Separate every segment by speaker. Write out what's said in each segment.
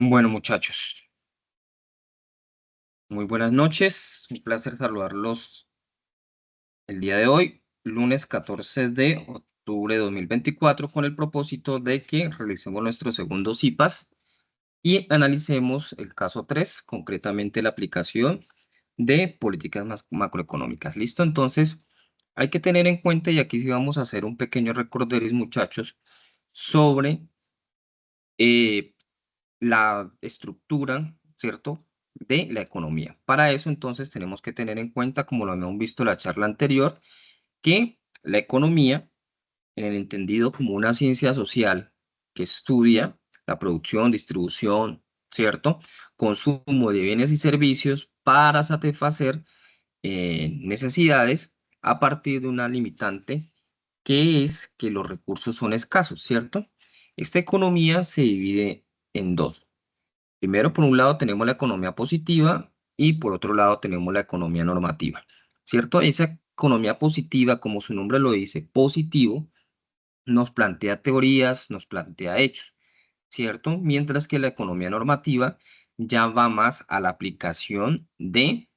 Speaker 1: Bueno, muchachos, muy buenas noches. Un placer saludarlos el día de hoy, lunes 14 de octubre de 2024, con el propósito de que realicemos nuestro segundo CIPAS y analicemos el caso 3, concretamente la aplicación de políticas macroeconómicas. ¿Listo? Entonces, hay que tener en cuenta, y aquí sí vamos a hacer un pequeño recorderis, muchachos, sobre eh, la estructura, ¿cierto?, de la economía. Para eso, entonces, tenemos que tener en cuenta, como lo habíamos visto en la charla anterior, que la economía, en el entendido como una ciencia social que estudia la producción, distribución, ¿cierto?, consumo de bienes y servicios para satisfacer necesidades a partir de una limitante que es que los recursos son escasos, ¿cierto? Esta economía se divide en dos. Primero, por un lado, tenemos la economía positiva y por otro lado tenemos la economía normativa, ¿cierto? Esa economía positiva, como su nombre lo dice, positivo, nos plantea teorías, nos plantea hechos, ¿cierto? Mientras que la economía normativa ya va más a la aplicación de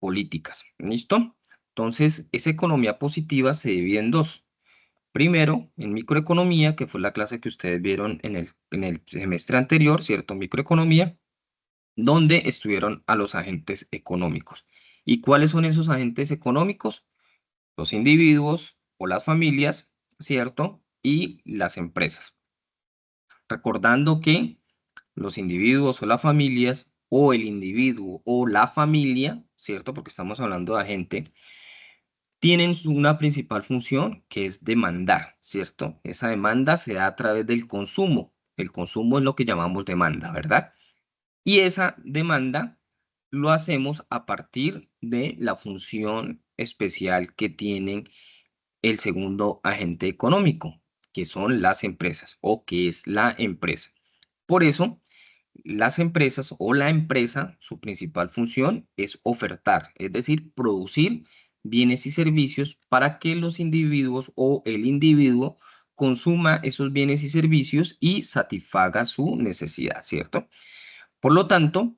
Speaker 1: políticas, ¿listo? Entonces, esa economía positiva se divide en dos. Primero, en microeconomía, que fue la clase que ustedes vieron en el semestre anterior, ¿cierto? Microeconomía, donde estuvieron a los agentes económicos. ¿Y cuáles son esos agentes económicos? Los individuos o las familias, ¿cierto? Y las empresas. Recordando que los individuos o las familias, o el individuo o la familia, ¿cierto? Porque estamos hablando de agente, tienen una principal función que es demandar, ¿cierto? Esa demanda se da a través del consumo. El consumo es lo que llamamos demanda, ¿verdad? Y esa demanda lo hacemos a partir de la función especial que tienen el segundo agente económico, que son las empresas o que es la empresa. Por eso, las empresas o la empresa, su principal función es ofertar, es decir, producir bienes y servicios para que los individuos o el individuo consuma esos bienes y servicios y satisfaga su necesidad, ¿cierto? Por lo tanto,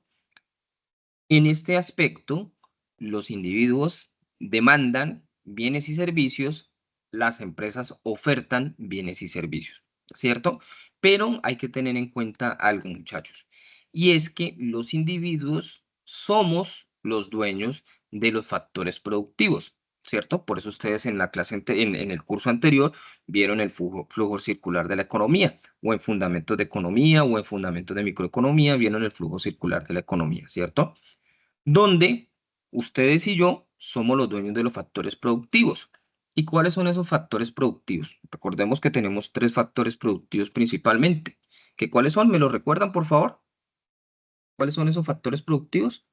Speaker 1: en este aspecto, los individuos demandan bienes y servicios, las empresas ofertan bienes y servicios, ¿cierto? Pero hay que tener en cuenta algo, muchachos, y es que los individuos somos los dueños de los factores productivos, ¿cierto? Por eso ustedes en la clase, en el curso anterior, vieron el flujo circular de la economía, o en fundamentos de economía, o en fundamentos de microeconomía, vieron el flujo circular de la economía, ¿cierto? Donde ustedes y yo somos los dueños de los factores productivos. ¿Y cuáles son esos factores productivos? Recordemos que tenemos tres factores productivos principalmente. ¿Que cuáles son? ¿Me lo recuerdan, por favor? ¿Cuáles son esos factores productivos?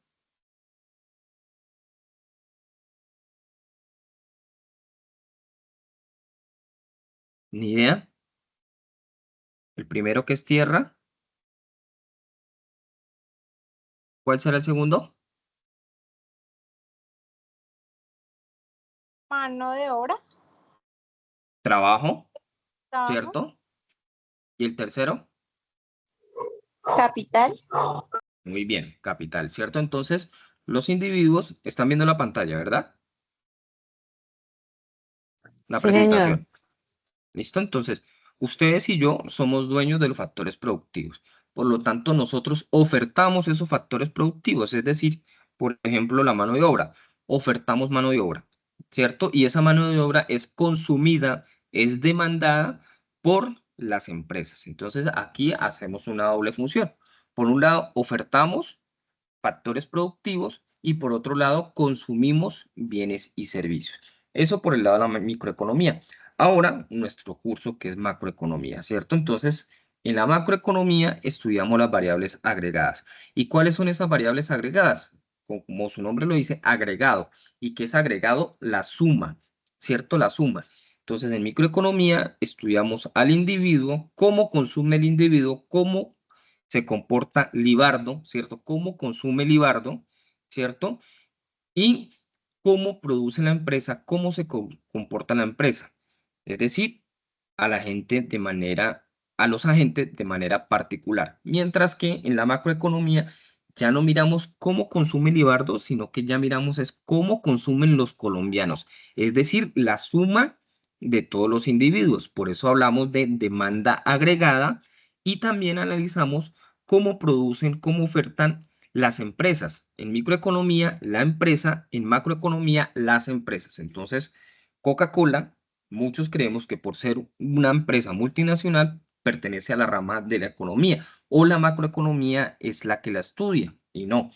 Speaker 1: Ni idea. El primero que es tierra. ¿Cuál será el segundo?
Speaker 2: Mano de obra,
Speaker 1: Trabajo,
Speaker 2: trabajo,
Speaker 1: ¿cierto? ¿Y el tercero?
Speaker 2: capital.
Speaker 1: Muy bien, capital, ¿cierto? Entonces, los individuos están viendo la pantalla, ¿verdad? La
Speaker 3: Sí, señor.
Speaker 1: presentación. ¿Listo? Entonces, ustedes y yo somos dueños de los factores productivos. Por lo tanto, nosotros ofertamos esos factores productivos, es decir, por ejemplo, la mano de obra. Ofertamos mano de obra, ¿cierto? Y esa mano de obra es consumida, es demandada por las empresas. Entonces, aquí hacemos una doble función. Por un lado, ofertamos factores productivos y por otro lado, consumimos bienes y servicios. Eso por el lado de la microeconomía. Ahora, nuestro curso que es macroeconomía, ¿cierto? Entonces, en la macroeconomía estudiamos las variables agregadas. ¿Y cuáles son esas variables agregadas? Como su nombre lo dice, agregado. ¿Y qué es agregado? La suma, ¿cierto? La suma. Entonces, en microeconomía estudiamos al individuo, cómo consume el individuo, cómo se comporta Libardo, ¿cierto? Cómo consume Libardo, ¿cierto? Y cómo produce la empresa, cómo se comporta la empresa. Es decir, a la gente de manera a los agentes de manera particular. Mientras que en la macroeconomía ya no miramos cómo consume Libardo, sino que ya miramos es cómo consumen los colombianos, es decir, la suma de todos los individuos. Por eso hablamos de demanda agregada y también analizamos cómo producen, cómo ofertan las empresas. En microeconomía, la empresa; en macroeconomía, las empresas. Entonces, Coca-Cola, muchos creemos que por ser una empresa multinacional, pertenece a la rama de la economía, o la macroeconomía es la que la estudia, y no.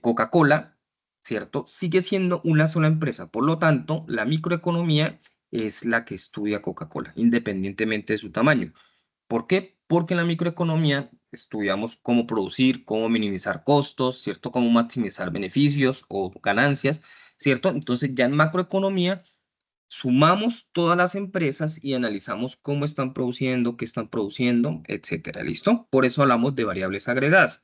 Speaker 1: Coca-Cola, ¿cierto? Sigue siendo una sola empresa, por lo tanto, la microeconomía es la que estudia Coca-Cola, independientemente de su tamaño. ¿Por qué? Porque en la microeconomía estudiamos cómo producir, cómo minimizar costos, ¿cierto? Cómo maximizar beneficios o ganancias, ¿cierto? Entonces ya en macroeconomía sumamos todas las empresas y analizamos cómo están produciendo, qué están produciendo, etcétera. ¿Listo? Por eso hablamos de variables agregadas.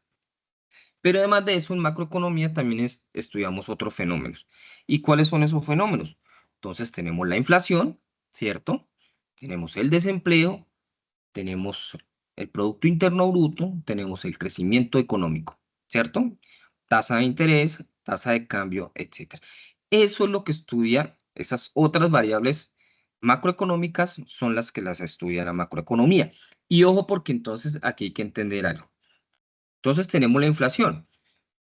Speaker 1: Pero además de eso, en macroeconomía también estudiamos otros fenómenos. ¿Y cuáles son esos fenómenos? Entonces tenemos la inflación, ¿cierto? Tenemos el desempleo, tenemos el Producto Interno Bruto, tenemos el crecimiento económico, ¿cierto? Tasa de interés, tasa de cambio, etcétera. Eso es lo que estudia, esas otras variables macroeconómicas son las que las estudia la macroeconomía. Y ojo, porque entonces aquí hay que entender algo. Entonces tenemos la inflación.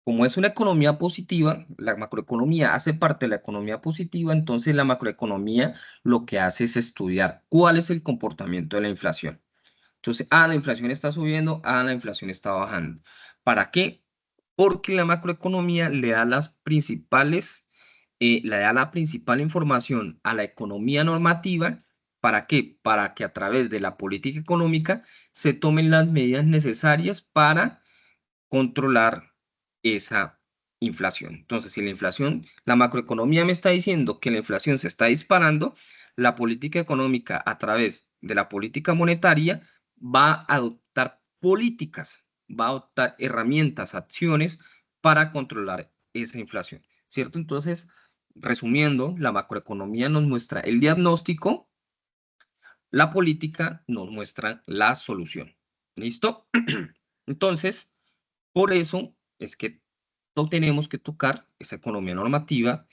Speaker 1: Como es una economía positiva, la macroeconomía hace parte de la economía positiva, entonces la macroeconomía lo que hace es estudiar cuál es el comportamiento de la inflación. Entonces, la inflación está subiendo, la inflación está bajando. ¿Para qué? Porque la macroeconomía le da las principales, le da la principal información a la economía normativa. ¿Para qué? Para que a través de la política económica se tomen las medidas necesarias para controlar esa inflación. Entonces, si la inflación, la macroeconomía me está diciendo que la inflación se está disparando, la política económica a través de la política monetaria va a adoptar políticas, va a adoptar herramientas, acciones para controlar esa inflación, ¿cierto? Entonces, resumiendo, la macroeconomía nos muestra el diagnóstico, la política nos muestra la solución. ¿Listo? Entonces, por eso es que no tenemos que tocar esa economía normativa,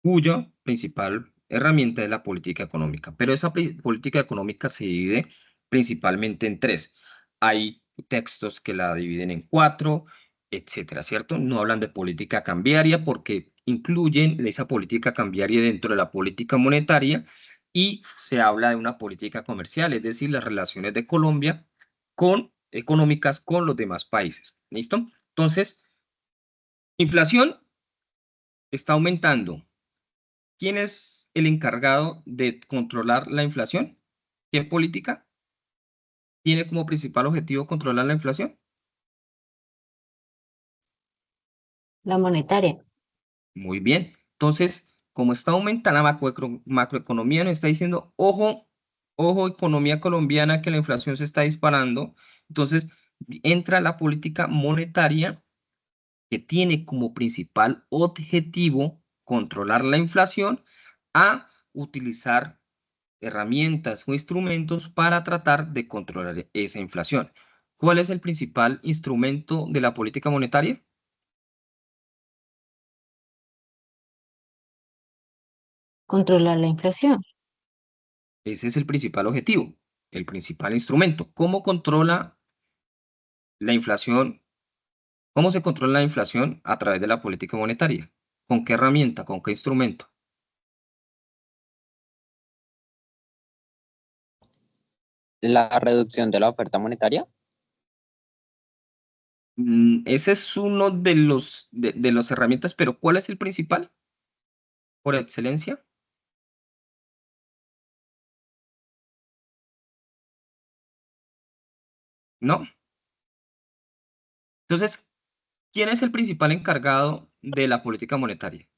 Speaker 1: cuya principal herramienta es la política económica. Pero esa política económica se divide principalmente en tres. Hay textos que la dividen en cuatro, etcétera, ¿cierto? No hablan de política cambiaria porque incluyen esa política cambiaria dentro de la política monetaria, y se habla de una política comercial, es decir, las relaciones de Colombia económicas con los demás países. ¿Listo? Entonces, inflación está aumentando. ¿Quién es el encargado de controlar la inflación? ¿Qué política tiene como principal objetivo controlar la inflación?
Speaker 3: La monetaria.
Speaker 1: Muy bien. Entonces, como está aumentando la macroeconomía, nos está diciendo, ojo, ojo, economía colombiana, que la inflación se está disparando. Entonces, entra la política monetaria, que tiene como principal objetivo controlar la inflación, a utilizar herramientas o instrumentos para tratar de controlar esa inflación. ¿Cuál es el principal instrumento de la política monetaria?
Speaker 3: Controlar la inflación.
Speaker 1: Ese es el principal objetivo, el principal instrumento. ¿Cómo controla la inflación? ¿Cómo se controla la inflación a través de la política monetaria? ¿Con qué herramienta? ¿Con qué instrumento?
Speaker 4: La reducción de la oferta monetaria.
Speaker 1: Ese es uno de las herramientas, pero ¿cuál es el principal por excelencia? ¿No? Entonces, ¿quién es el principal encargado de la política monetaria?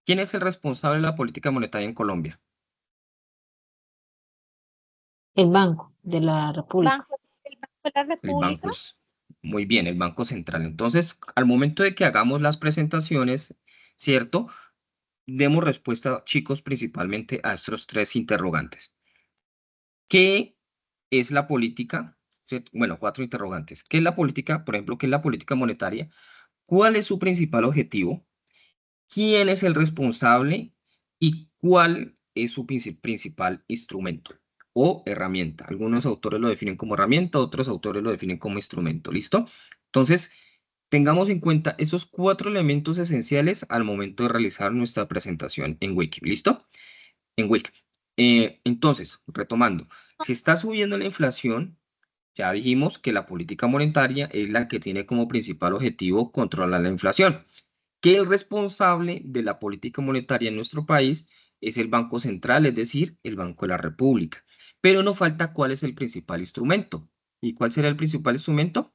Speaker 1: ¿Quién es el responsable de la política monetaria en Colombia?
Speaker 3: El Banco de la República.
Speaker 2: El Banco de la
Speaker 1: El
Speaker 2: República.
Speaker 1: Banco muy bien, el Banco Central. Entonces, al momento de que hagamos las presentaciones, ¿cierto? Demos respuesta, chicos, principalmente a estos tres interrogantes. ¿Qué es la política? ¿Cierto? Bueno, 4 interrogantes. ¿Qué es la política? Por ejemplo, ¿qué es la política monetaria? ¿Cuál es su principal objetivo? ¿Quién es el responsable? ¿Y cuál es su principal instrumento o herramienta? Algunos autores lo definen como herramienta, otros autores lo definen como instrumento. ¿Listo? Entonces, tengamos en cuenta esos 4 elementos esenciales al momento de realizar nuestra presentación en Wiki. ¿Listo? En Wiki. Entonces, retomando, si está subiendo la inflación, ya dijimos que la política monetaria es la que tiene como principal objetivo controlar la inflación, que el responsable de la política monetaria en nuestro país es el Banco Central, es decir, el Banco de la República. Pero nos falta cuál es el principal instrumento. ¿Y cuál será el principal instrumento?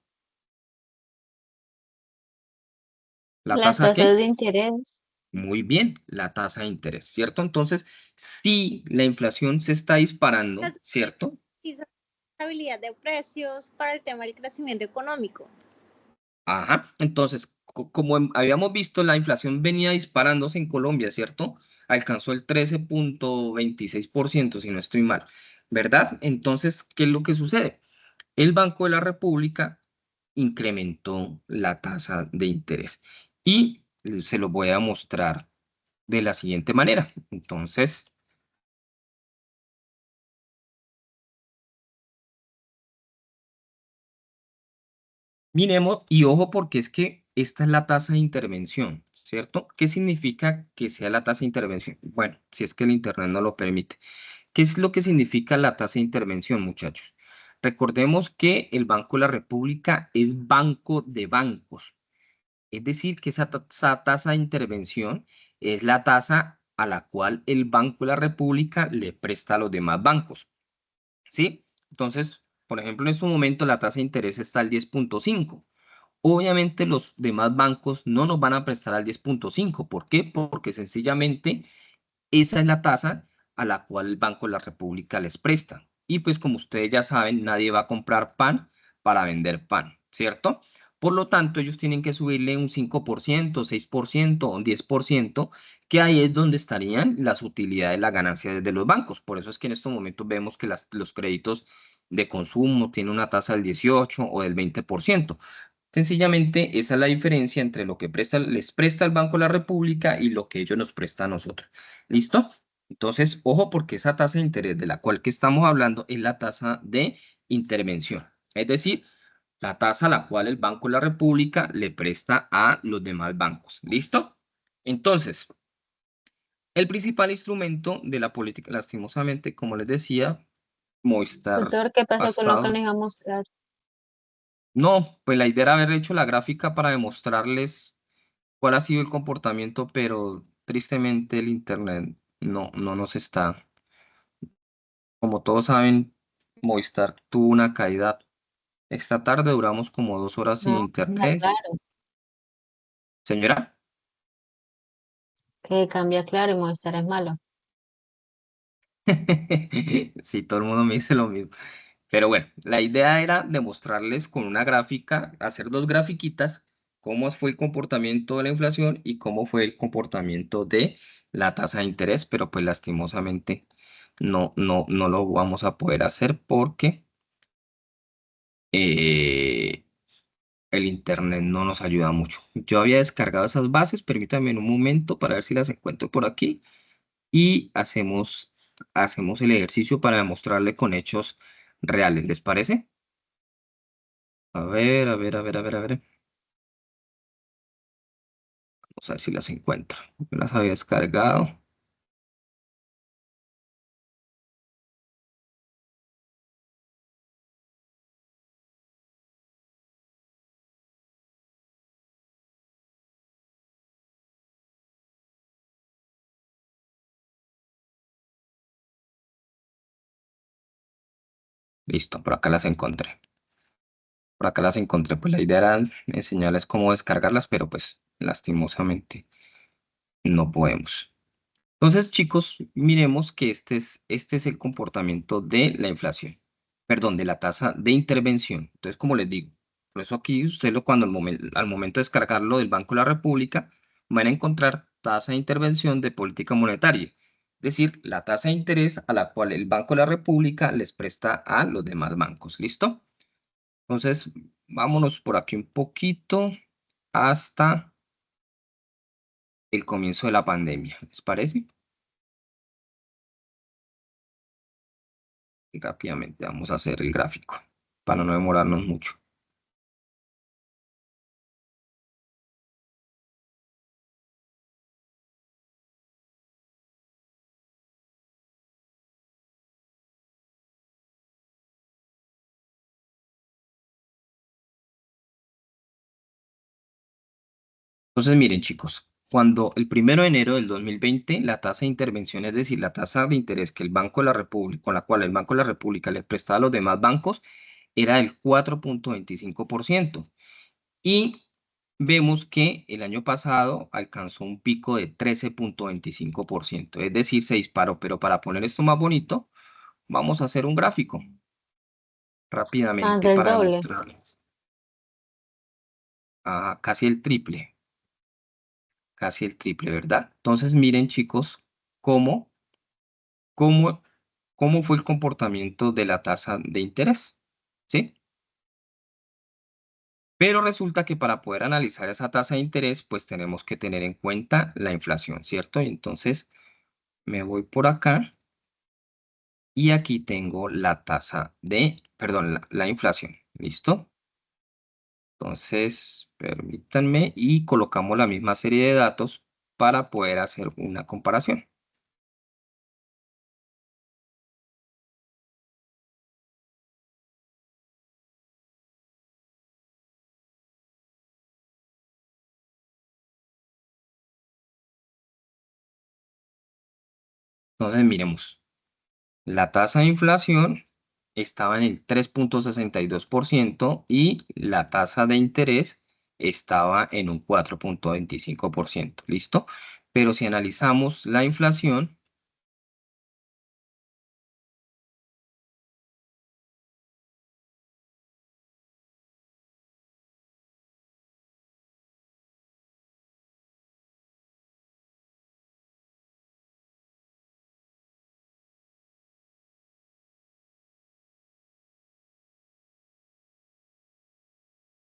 Speaker 1: ¿La
Speaker 3: Las
Speaker 1: tasa
Speaker 3: tasas
Speaker 1: qué?
Speaker 3: de interés.
Speaker 1: Muy bien, la tasa de interés, ¿cierto? Entonces, si la inflación se está disparando, ¿cierto?
Speaker 2: Estabilidad de precios para el tema del crecimiento económico.
Speaker 1: Ajá, entonces, como habíamos visto, la inflación venía disparándose en Colombia, ¿cierto? Alcanzó el 13.26%, si no estoy mal, ¿verdad? Entonces, ¿qué es lo que sucede? El Banco de la República incrementó la tasa de interés y se lo voy a mostrar de la siguiente manera. Entonces, miremos y ojo porque es que esta es la tasa de intervención, ¿cierto? ¿Qué significa que sea la tasa de intervención? Bueno, si es que el internet no lo permite. ¿Qué es lo que significa la tasa de intervención, muchachos? Recordemos que el Banco de la República es banco de bancos. Es decir, que esa tasa de intervención es la tasa a la cual el Banco de la República le presta a los demás bancos. ¿Sí? Entonces, por ejemplo, en este momento la tasa de interés está al 10.5. Obviamente los demás bancos no nos van a prestar al 10.5. ¿Por qué? Porque sencillamente esa es la tasa a la cual el Banco de la República les presta. Y pues como ustedes ya saben, nadie va a comprar pan para vender pan, ¿cierto? Por lo tanto, ellos tienen que subirle un 5%, 6% o un 10%, que ahí es donde estarían las utilidades, las ganancias de los bancos. Por eso es que en estos momentos vemos que los créditos de consumo tienen una tasa del 18 o del 20%. Sencillamente, esa es la diferencia entre lo que les presta el Banco de la República y lo que ellos nos prestan a nosotros. ¿Listo? Entonces, ojo porque esa tasa de interés de la cual que estamos hablando es la tasa de intervención. Es decir, la tasa a la cual el Banco de la República le presta a los demás bancos. ¿Listo? Entonces, el principal instrumento de la política, lastimosamente, como les decía, Movistar
Speaker 3: Tutor, ¿qué
Speaker 1: ha
Speaker 3: pasó con lo que
Speaker 1: estado...
Speaker 3: les iba a mostrar?
Speaker 1: No, pues la idea era haber hecho la gráfica para demostrarles cuál ha sido el comportamiento, pero tristemente el internet no nos está. Como todos saben, Movistar tuvo una caída. Esta tarde duramos como 2 horas sin
Speaker 3: No, es
Speaker 1: internet.
Speaker 3: raro.
Speaker 1: Señora,
Speaker 3: Que cambia claro y Movistar es malo.
Speaker 1: sí, todo el mundo me dice lo mismo. Pero bueno, la idea era demostrarles con una gráfica, hacer 2 grafiquitas, cómo fue el comportamiento de la inflación y cómo fue el comportamiento de la tasa de interés, pero pues lastimosamente no lo vamos a poder hacer porque eh, el internet no nos ayuda mucho. Yo había descargado esas bases, permítanme en un momento para ver si las encuentro por aquí y hacemos el ejercicio para demostrarle con hechos reales, ¿les parece? A ver, a ver, a ver, a ver, a ver. Vamos a ver si las encuentro. Yo las había descargado. Listo, por acá las encontré. Por acá las encontré. Pues la idea era enseñarles cómo descargarlas, pero pues lastimosamente no podemos. Entonces, chicos, miremos que este es el comportamiento de la inflación. Perdón, de la tasa de intervención. Entonces, como les digo, por eso aquí ustedes cuando al momento de descargarlo del Banco de la República, van a encontrar tasa de intervención de política monetaria. decir, la tasa de interés a la cual el Banco de la República les presta a los demás bancos. ¿Listo? Entonces, vámonos por aquí un poquito hasta el comienzo de la pandemia. ¿Les parece? Y rápidamente vamos a hacer el gráfico para no demorarnos mucho. Entonces, miren, chicos, cuando el 1 de enero del 2020, la tasa de intervención, es decir, la tasa de interés que el Banco de la República, con la cual el Banco de la República le prestaba a los demás bancos, era del 4.25%. Y vemos que el año pasado alcanzó un pico de 13.25%. Es decir, se disparó. Pero para poner esto más bonito, vamos a hacer un gráfico
Speaker 3: Más
Speaker 1: rápidamente
Speaker 3: del
Speaker 1: para
Speaker 3: doble.
Speaker 1: demostrar casi el triple. Casi el triple, ¿verdad? Entonces, miren, chicos, cómo, cómo, cómo fue el comportamiento de la tasa de interés, ¿sí? Pero resulta que para poder analizar esa tasa de interés, pues tenemos que tener en cuenta la inflación, ¿cierto? Y entonces me voy por acá y aquí tengo la tasa de, perdón, la inflación, ¿listo? Entonces, permítanme y colocamos la misma serie de datos para poder hacer una comparación. Entonces, miremos. La tasa de inflación estaba en el 3.62% y la tasa de interés estaba en un 4.25%. ¿Listo? Pero si analizamos la inflación,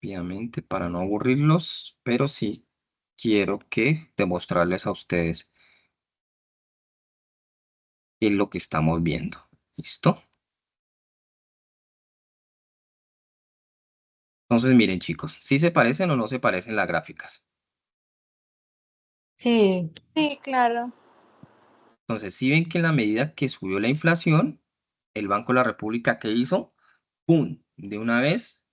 Speaker 1: obviamente para no aburrirlos, pero sí quiero que demostrarles a ustedes qué es lo que estamos viendo. ¿Listo? Entonces, miren, chicos, ¿sí se parecen o no se parecen las gráficas?
Speaker 3: Sí,
Speaker 2: Sí, claro.
Speaker 1: Entonces, si ven que en la medida que subió la inflación, el Banco de la República, ¿qué hizo? ¡Pum! De una vez.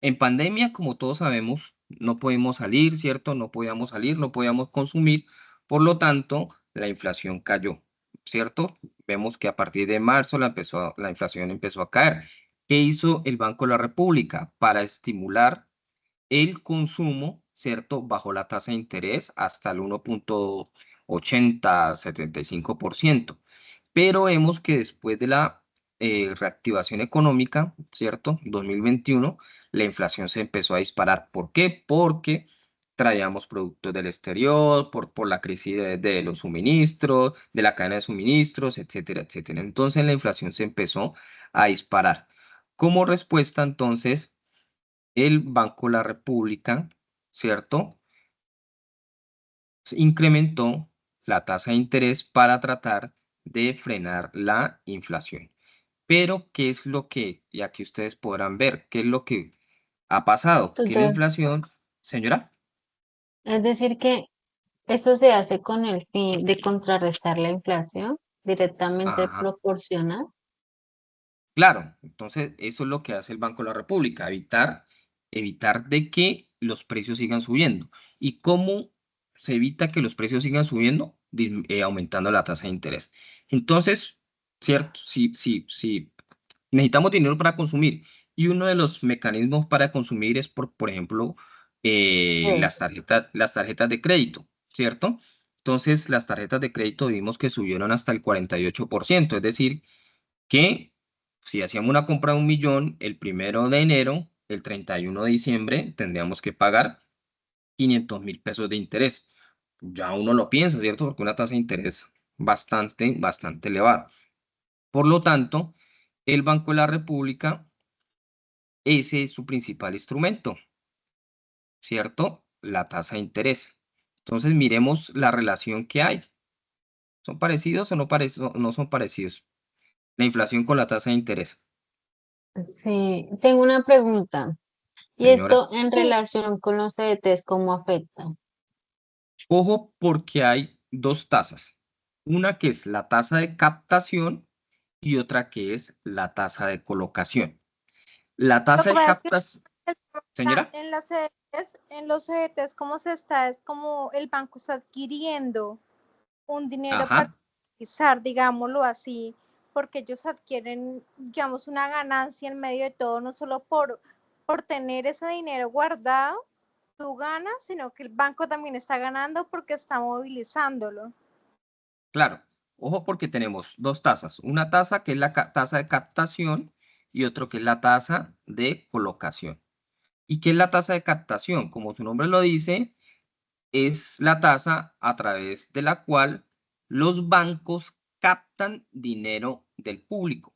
Speaker 1: En pandemia, como todos sabemos, no podemos salir, ¿cierto? No podíamos salir, no podíamos consumir. Por lo tanto, la inflación cayó, ¿cierto? Vemos que a partir de marzo la inflación empezó a caer. ¿Qué hizo el Banco de la República? Para estimular el consumo, ¿cierto? Bajó la tasa de interés hasta el 1.8075%. Pero vemos que después de la reactivación económica, ¿cierto? 2021, la inflación se empezó a disparar. ¿Por qué? Porque traíamos productos del exterior, por la crisis de los suministros, de la cadena de suministros, etcétera, etcétera. Entonces la inflación se empezó a disparar. Como respuesta, entonces, el Banco de la República, ¿cierto? Incrementó la tasa de interés para tratar de frenar la inflación. Pero, ¿qué es lo que, y aquí ustedes podrán ver, qué es lo que ha pasado? Que la
Speaker 3: tutor.
Speaker 1: inflación, señora,
Speaker 3: Es decir que eso se hace con el fin de contrarrestar la inflación directamente
Speaker 1: ajá,
Speaker 3: proporcional.
Speaker 1: claro, entonces eso es lo que hace el Banco de la República, evitar de que los precios sigan subiendo. ¿Y cómo se evita que los precios sigan subiendo? Aumentando la tasa de interés. Entonces, cierto, si necesitamos dinero para consumir y uno de los mecanismos para consumir es por ejemplo,
Speaker 3: Sí.
Speaker 1: las tarjetas de crédito, ¿cierto? Entonces, las tarjetas de crédito vimos que subieron hasta el 48%, es decir, que si hacíamos una compra de 1 millón el 1 de enero, el 31 de diciembre, tendríamos que pagar 500.000 pesos de interés. Ya uno lo piensa, ¿cierto? Porque una tasa de interés bastante elevado. Por lo tanto, el Banco de la República, ese es su principal instrumento, ¿cierto? La tasa de interés. Entonces, miremos la relación que hay. ¿Son parecidos o no son parecidos? La inflación con la tasa de interés.
Speaker 3: Sí, tengo una pregunta. ¿Y
Speaker 1: Señora,
Speaker 3: esto en
Speaker 2: Sí,
Speaker 3: relación con los CDTs, cómo afecta?
Speaker 1: ojo porque hay dos tasas. Una que es la tasa de captación y otra que es la tasa de colocación. La
Speaker 2: lo
Speaker 1: tasa
Speaker 2: que
Speaker 1: de
Speaker 2: pasa es que
Speaker 1: captación, señora,
Speaker 2: en las CDTs, en los CDTs, ¿cómo se está? Es como el banco está adquiriendo un dinero para
Speaker 1: ajá,
Speaker 2: utilizar, digámoslo así, porque ellos adquieren, digamos, una ganancia en medio de todo, no solo por tener ese dinero guardado, tú ganas, sino que el banco también está ganando porque está movilizándolo.
Speaker 1: claro. Ojo porque tenemos dos tasas. Una tasa que es la tasa de captación y otro que es la tasa de colocación. ¿Y qué es la tasa de captación? Como su nombre lo dice, es la tasa a través de la cual los bancos captan dinero del público,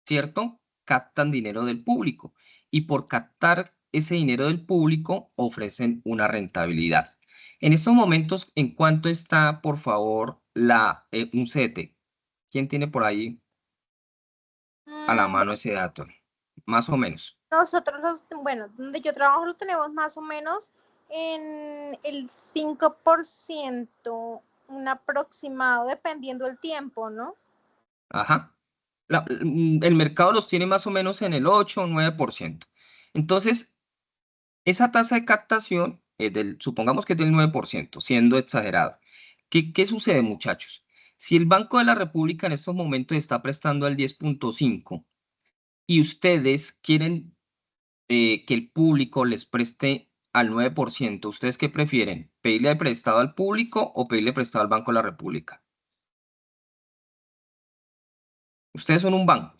Speaker 1: ¿cierto? Captan dinero del público y por captar ese dinero del público ofrecen una rentabilidad. En estos momentos, ¿en cuánto está, por favor, un CDT? ¿Quién tiene por ahí a la mano
Speaker 2: Bueno,
Speaker 1: ese dato? Más o menos.
Speaker 2: nosotros bueno, donde yo trabajo lo tenemos más o menos en el 5%, un aproximado, dependiendo del tiempo, ¿no?
Speaker 1: Ajá. El mercado los tiene más o menos en el 8 o 9%. Entonces, esa tasa de captación es supongamos que es del 9%, siendo exagerado. ¿Qué sucede, muchachos? Si el Banco de la República en estos momentos está prestando al 10.5 y ustedes quieren que el público les preste al 9%, ¿ustedes qué prefieren? ¿Pedirle prestado al público o pedirle prestado al Banco de la República? Ustedes son un banco.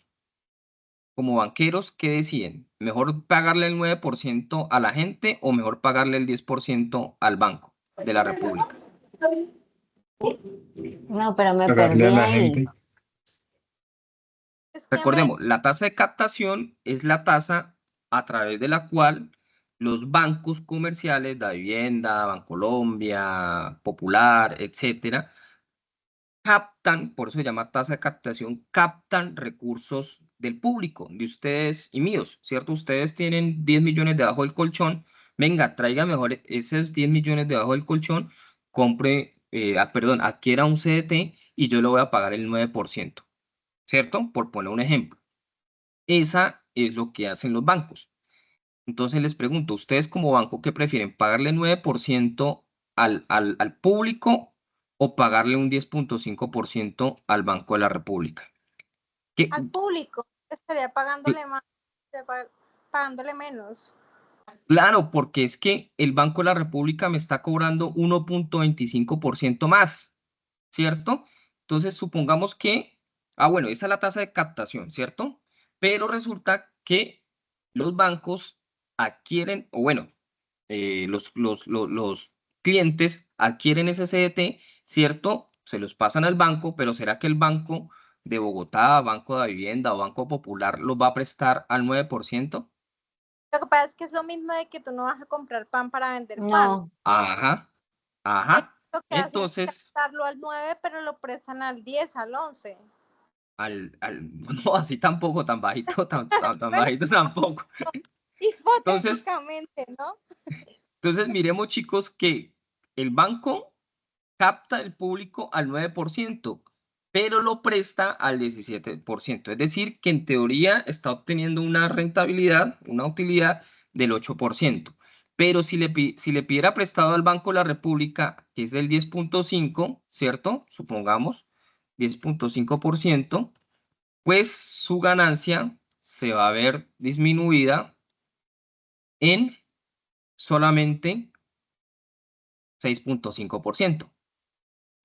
Speaker 1: Como banqueros, ¿qué deciden? ¿Mejor pagarle el 9% a la gente o mejor pagarle el 10% al Banco de la República?
Speaker 3: No, pero me
Speaker 5: Pagarle a
Speaker 3: perdí
Speaker 5: la
Speaker 3: ahí.
Speaker 5: gente.
Speaker 2: Es que
Speaker 1: Recordemos, la tasa de captación es la tasa a través de la cual los bancos comerciales, la Vivienda, Bancolombia, Popular, etcétera, captan, por eso se llama tasa de captación, captan recursos del público, de ustedes y míos, ¿cierto? Ustedes tienen 10 millones debajo del colchón, venga, traiga mejor esos 10 millones debajo del colchón, compre, perdón, adquiera un CDT y yo le voy a pagar el 9%, ¿cierto? Por poner un ejemplo. Esa es lo que hacen los bancos. Entonces les pregunto, ¿ustedes como banco qué prefieren? ¿Pagarle 9% al público o pagarle un 10.5% al Banco de la República? ¿Qué-
Speaker 2: al público estaría
Speaker 1: cl-
Speaker 2: pagándole más, pagándole menos.
Speaker 1: Claro, porque es que el Banco de la República me está cobrando 1.25% más, ¿cierto? Entonces supongamos que, bueno, esa es la tasa de captación, ¿cierto? Pero resulta que los bancos adquieren, o bueno, los clientes adquieren ese CDT, ¿cierto? Se los pasan al banco, pero ¿será que el Banco de Bogotá, Banco de Vivienda o Banco Popular los va a prestar al 9%?
Speaker 2: Lo que pasa es que es lo mismo de que tú no vas a comprar pan para vender pan.
Speaker 3: No,
Speaker 1: Ajá,
Speaker 2: Ellos
Speaker 1: ajá.
Speaker 2: lo que hacen es
Speaker 1: Entonces,
Speaker 2: gastarlo al 9, pero lo prestan al 10, al 11.
Speaker 1: no, así tampoco, tan bajito, tan
Speaker 2: Bueno,
Speaker 1: bajito tampoco. Entonces,
Speaker 2: hipotéticamente, ¿no?
Speaker 1: entonces miremos, chicos, que el banco capta el público al 9%, pero lo presta al 17%. Es decir, que en teoría está obteniendo una rentabilidad, una utilidad del 8%. Pero si le pidiera prestado al Banco de la República, que es del 10.5, ¿cierto? Supongamos, 10.5%, pues su ganancia se va a ver disminuida en solamente 6.5%.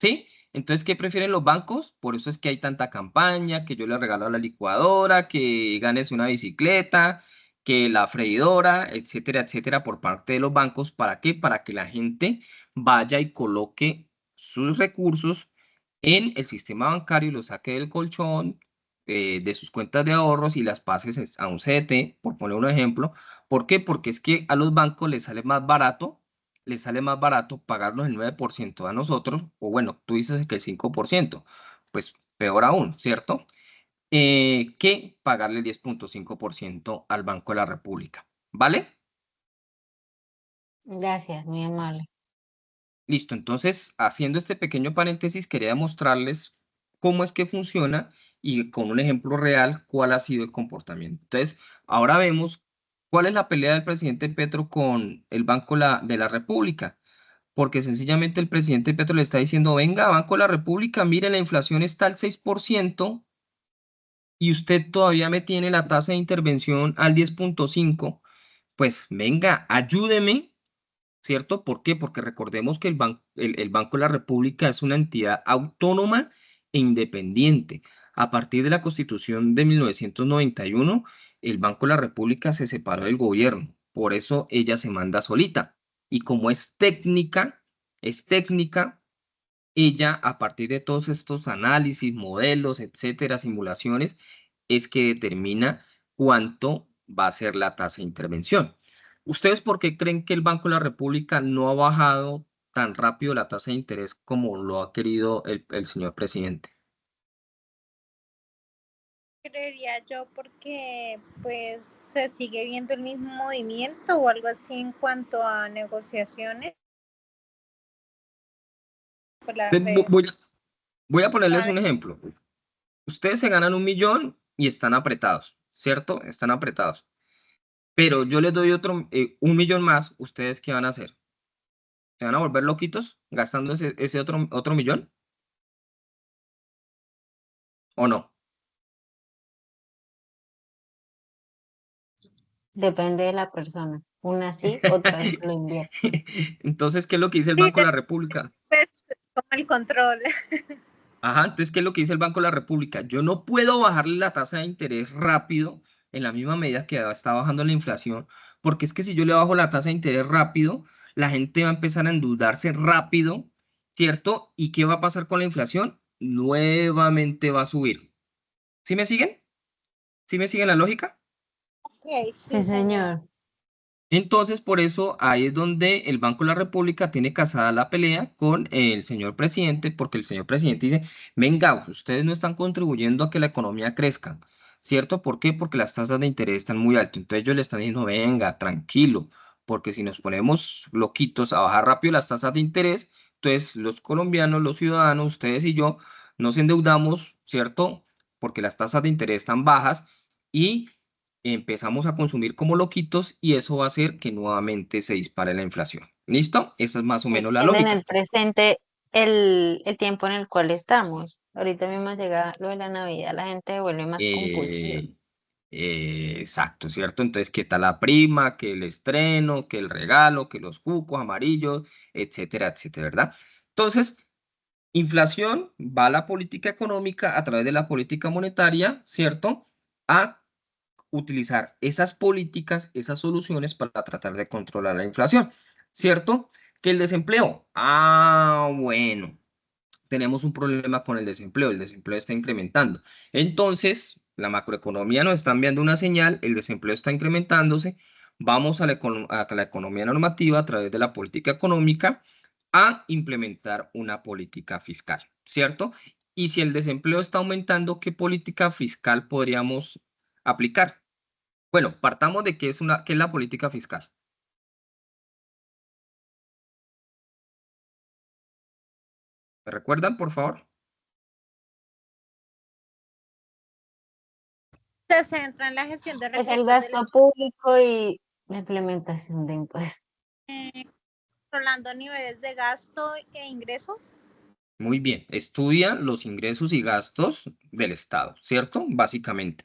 Speaker 1: ¿Sí? Entonces, ¿qué prefieren los bancos? Por eso es que hay tanta campaña, que yo le regalo la licuadora, que ganes una bicicleta, que la freidora, etcétera, etcétera, por parte de los bancos. ¿Para qué? Para que la gente vaya y coloque sus recursos en el sistema bancario y lo saque del colchón, de sus cuentas de ahorros y las pases a un CDT, por poner un ejemplo. ¿Por qué? Porque es que a los bancos les sale más barato pagarnos el 9% a nosotros, o bueno, tú dices que el 5%, pues peor aún, ¿cierto? Que pagarle el 10,5% al Banco de la República. ¿Vale?
Speaker 3: Gracias, muy amable.
Speaker 1: Listo, entonces, haciendo este pequeño paréntesis, quería mostrarles cómo es que funciona y con un ejemplo real cuál ha sido el comportamiento. Entonces, ahora vemos cuál es la pelea del presidente Petro con el Banco de la República, porque sencillamente el presidente Petro le está diciendo, venga, Banco de la República, mire, la inflación está al 6% y usted todavía me tiene la tasa de intervención al 10,5, pues venga, ayúdeme, ¿cierto? ¿Por qué? Porque recordemos que el Banco de la República es una entidad autónoma e independiente. A partir de la Constitución de 1991, el Banco de la República se separó del gobierno. Por eso ella se manda solita. Y como es técnica, ella, a partir de todos estos análisis, modelos, etcétera, simulaciones, es que determina cuánto va a ser la tasa de intervención. ¿Ustedes por qué creen que el Banco de la República no ha bajado tan rápido la tasa de interés como lo ha querido el señor presidente?
Speaker 2: Creería yo porque pues se sigue viendo el mismo movimiento o algo así en cuanto a negociaciones por las
Speaker 1: Te- vo-
Speaker 2: redes.
Speaker 1: Voy, a- voy a ponerles
Speaker 2: ¿Sabe?
Speaker 1: un ejemplo. Ustedes se ganan 1 millón y están apretados, ¿cierto? Están apretados. Pero yo les doy 1 millón más, ¿ustedes qué van a hacer? ¿Se van a volver loquitos gastando ese otro millón o no?
Speaker 3: Depende de la persona. Una sí, otra lo invierte.
Speaker 1: Entonces, ¿qué es lo que dice el
Speaker 2: Sí,
Speaker 1: Banco de la República?
Speaker 2: pues como el control.
Speaker 1: Ajá, entonces, ¿qué es lo que dice el Banco de la República? Yo no puedo bajarle la tasa de interés rápido en la misma medida que está bajando la inflación, porque es que si yo le bajo la tasa de interés rápido, la gente va a empezar a endeudarse rápido, ¿cierto? ¿Y qué va a pasar con la inflación? Nuevamente va a subir. ¿Sí me siguen? ¿Sí me siguen la lógica?
Speaker 2: Ok,
Speaker 3: Sí,
Speaker 2: sí, señor.
Speaker 3: señor.
Speaker 1: Entonces, por eso ahí es donde el Banco de la República tiene casada la pelea con el señor presidente, porque el señor presidente dice, venga, ustedes no están contribuyendo a que la economía crezca, ¿cierto? ¿Por qué? Porque las tasas de interés están muy altas. Entonces ellos le están diciendo, venga, tranquilo, porque si nos ponemos loquitos a bajar rápido las tasas de interés, entonces los colombianos, los ciudadanos, ustedes y yo, nos endeudamos, ¿cierto? Porque las tasas de interés están bajas y empezamos a consumir como loquitos y eso va a hacer que nuevamente se dispare la inflación. ¿Listo? Esa es más o
Speaker 3: Hay
Speaker 1: menos la
Speaker 3: que
Speaker 1: lógica.
Speaker 3: tener presente el tiempo en el cual estamos. Ahorita mismo llega lo de la Navidad, la gente se vuelve más compulsiva.
Speaker 1: Eh, exacto, ¿cierto? Entonces, ¿qué tal la prima, que el estreno, que el regalo, que los cucos amarillos, etcétera, etcétera, ¿verdad? Entonces, inflación va a la política económica a través de la política monetaria, ¿cierto? A utilizar esas políticas, esas soluciones para tratar de controlar la inflación, ¿cierto? Que el desempleo, bueno, tenemos un problema con el desempleo está incrementando. Entonces, la macroeconomía nos está enviando una señal, el desempleo está incrementándose, vamos a la economía normativa a través de la política económica a implementar una política fiscal, ¿cierto? Y si el desempleo está aumentando, ¿qué política fiscal podríamos aplicar? Bueno, partamos de qué es la política fiscal. ¿Me recuerdan, por favor?
Speaker 2: Se centra en la gestión de
Speaker 3: Es el
Speaker 2: recursos del
Speaker 3: gasto
Speaker 2: Estado,
Speaker 3: público y la implementación de impuestos.
Speaker 2: controlando niveles de gasto e ingresos.
Speaker 1: Muy bien, estudia los ingresos y gastos del Estado, ¿cierto? Básicamente.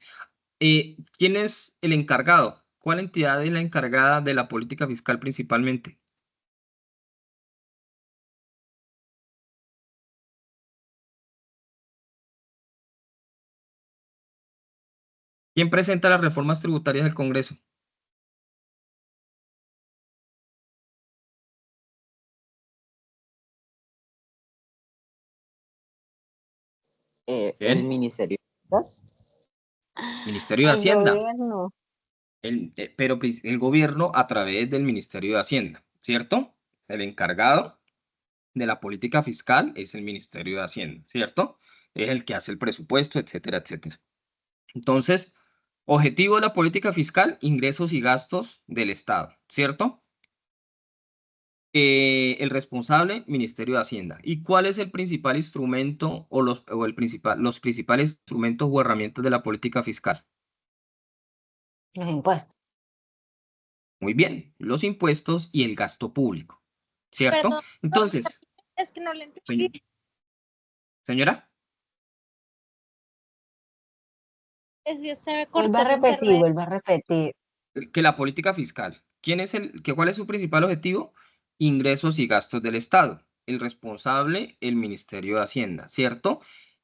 Speaker 1: ¿Quién es el encargado? ¿Cuál entidad es la encargada de la política fiscal principalmente? ¿Quién presenta las reformas tributarias del Congreso?
Speaker 4: El
Speaker 1: ¿Bien?
Speaker 4: Ministerio de Finanzas.
Speaker 1: Ministerio de
Speaker 3: El
Speaker 1: Hacienda.
Speaker 3: gobierno.
Speaker 1: Pero el gobierno a través del Ministerio de Hacienda, ¿cierto? El encargado de la política fiscal es el Ministerio de Hacienda, ¿cierto? Es el que hace el presupuesto, etcétera, etcétera. Entonces, objetivo de la política fiscal, ingresos y gastos del Estado, ¿cierto? El responsable, Ministerio de Hacienda. ¿Y cuál es el principal instrumento los principales instrumentos o herramientas de la política fiscal?
Speaker 3: Los impuestos.
Speaker 1: Muy bien, los impuestos y el gasto público, ¿cierto?
Speaker 2: Perdón,
Speaker 1: Entonces,
Speaker 2: es que no le entendí.
Speaker 1: señ- señora,
Speaker 2: Es que se me
Speaker 3: Vuelva
Speaker 2: cortó
Speaker 3: a
Speaker 2: el
Speaker 3: repetir,
Speaker 2: internet.
Speaker 3: vuelva a repetir.
Speaker 1: que la política fiscal, ¿cuál es su principal objetivo? Ingresos y gastos del Estado. El responsable, el Ministerio de Hacienda, ¿cierto?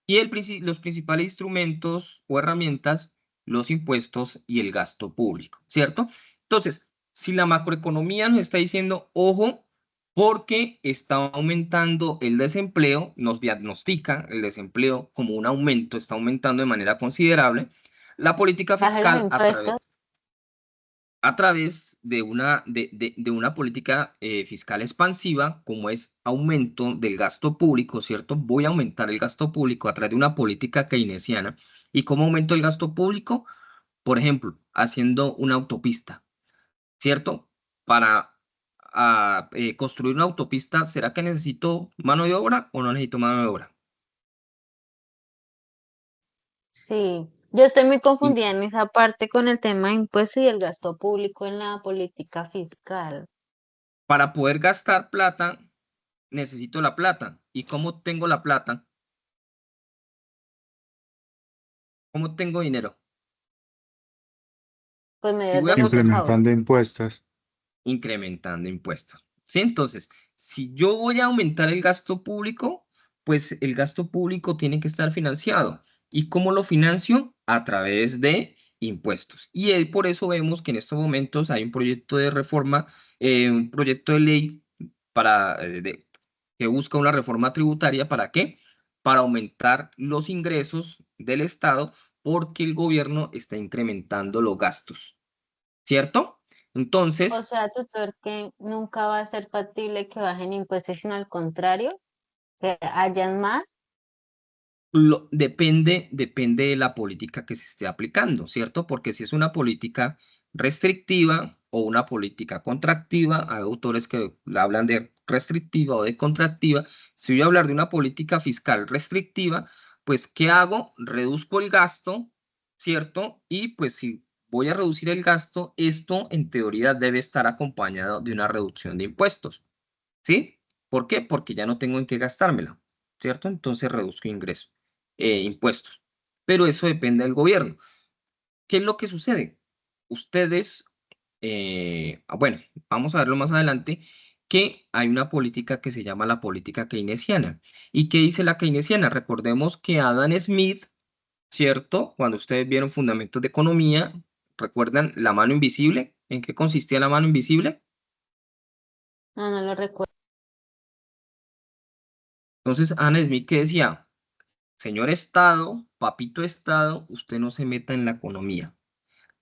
Speaker 1: Y los principales instrumentos o herramientas, los impuestos y el gasto público, ¿cierto? Entonces, si la macroeconomía nos está diciendo, ojo, porque está aumentando el desempleo, nos diagnostica el desempleo como un aumento, está aumentando de manera considerable, la política
Speaker 3: Baje los
Speaker 1: fiscal
Speaker 3: impuestos.
Speaker 1: a través de una política fiscal expansiva, como es aumento del gasto público, ¿cierto? Voy a aumentar el gasto público a través de una política keynesiana. ¿Y cómo aumento el gasto público? Por ejemplo, haciendo una autopista, ¿cierto? Para construir una autopista, ¿será que necesito mano de obra o no necesito mano de obra?
Speaker 3: Sí, yo estoy muy
Speaker 1: Y
Speaker 3: confundida en esa parte con el tema de impuestos y el gasto público en la política fiscal.
Speaker 1: para poder gastar plata, necesito la plata. ¿Y cómo tengo la plata? ¿Cómo tengo dinero?
Speaker 3: Por
Speaker 1: Si
Speaker 3: medio
Speaker 1: voy
Speaker 3: de
Speaker 1: a
Speaker 3: los recaudos.
Speaker 5: Implementando impuestos.
Speaker 1: incrementando impuestos. ¿Sí? Entonces, si yo voy a aumentar el gasto público, pues el gasto público tiene que estar financiado. ¿Y cómo lo financio? A través de impuestos. Y por eso vemos que en estos momentos hay un proyecto de reforma, un proyecto de ley que busca una reforma tributaria. ¿Para qué? Para aumentar los ingresos del Estado porque el gobierno está incrementando los gastos. ¿Cierto?
Speaker 3: O
Speaker 1: Entonces,
Speaker 3: sea, tutor, que nunca va a ser factible que bajen impuestos, sino al contrario, que hayan más.
Speaker 1: depende de la política que se esté aplicando, ¿cierto? Porque si es una política restrictiva o una política contractiva, hay autores que hablan de restrictiva o de contractiva. Si voy a hablar de una política fiscal restrictiva, pues ¿qué hago? Reduzco el gasto, ¿cierto? Y pues si voy a reducir el gasto, esto en teoría debe estar acompañado de una reducción de impuestos, ¿sí? ¿Por qué? Porque ya no tengo en qué gastármela, ¿cierto? Entonces reduzco ingresos, impuestos. Pero eso depende del gobierno. ¿Qué es lo que sucede? Ustedes, bueno, vamos a verlo más adelante, que hay una política que se llama la política keynesiana. ¿Y qué dice la keynesiana? Recordemos que Adam Smith, ¿cierto? Cuando ustedes vieron Fundamentos de Economía, ¿recuerdan la mano invisible? ¿En qué consistía la mano invisible?
Speaker 3: No, no lo recuerdo.
Speaker 1: Entonces, Adam Smith, ¿qué decía? Señor Estado, papito Estado, usted no se meta en la economía.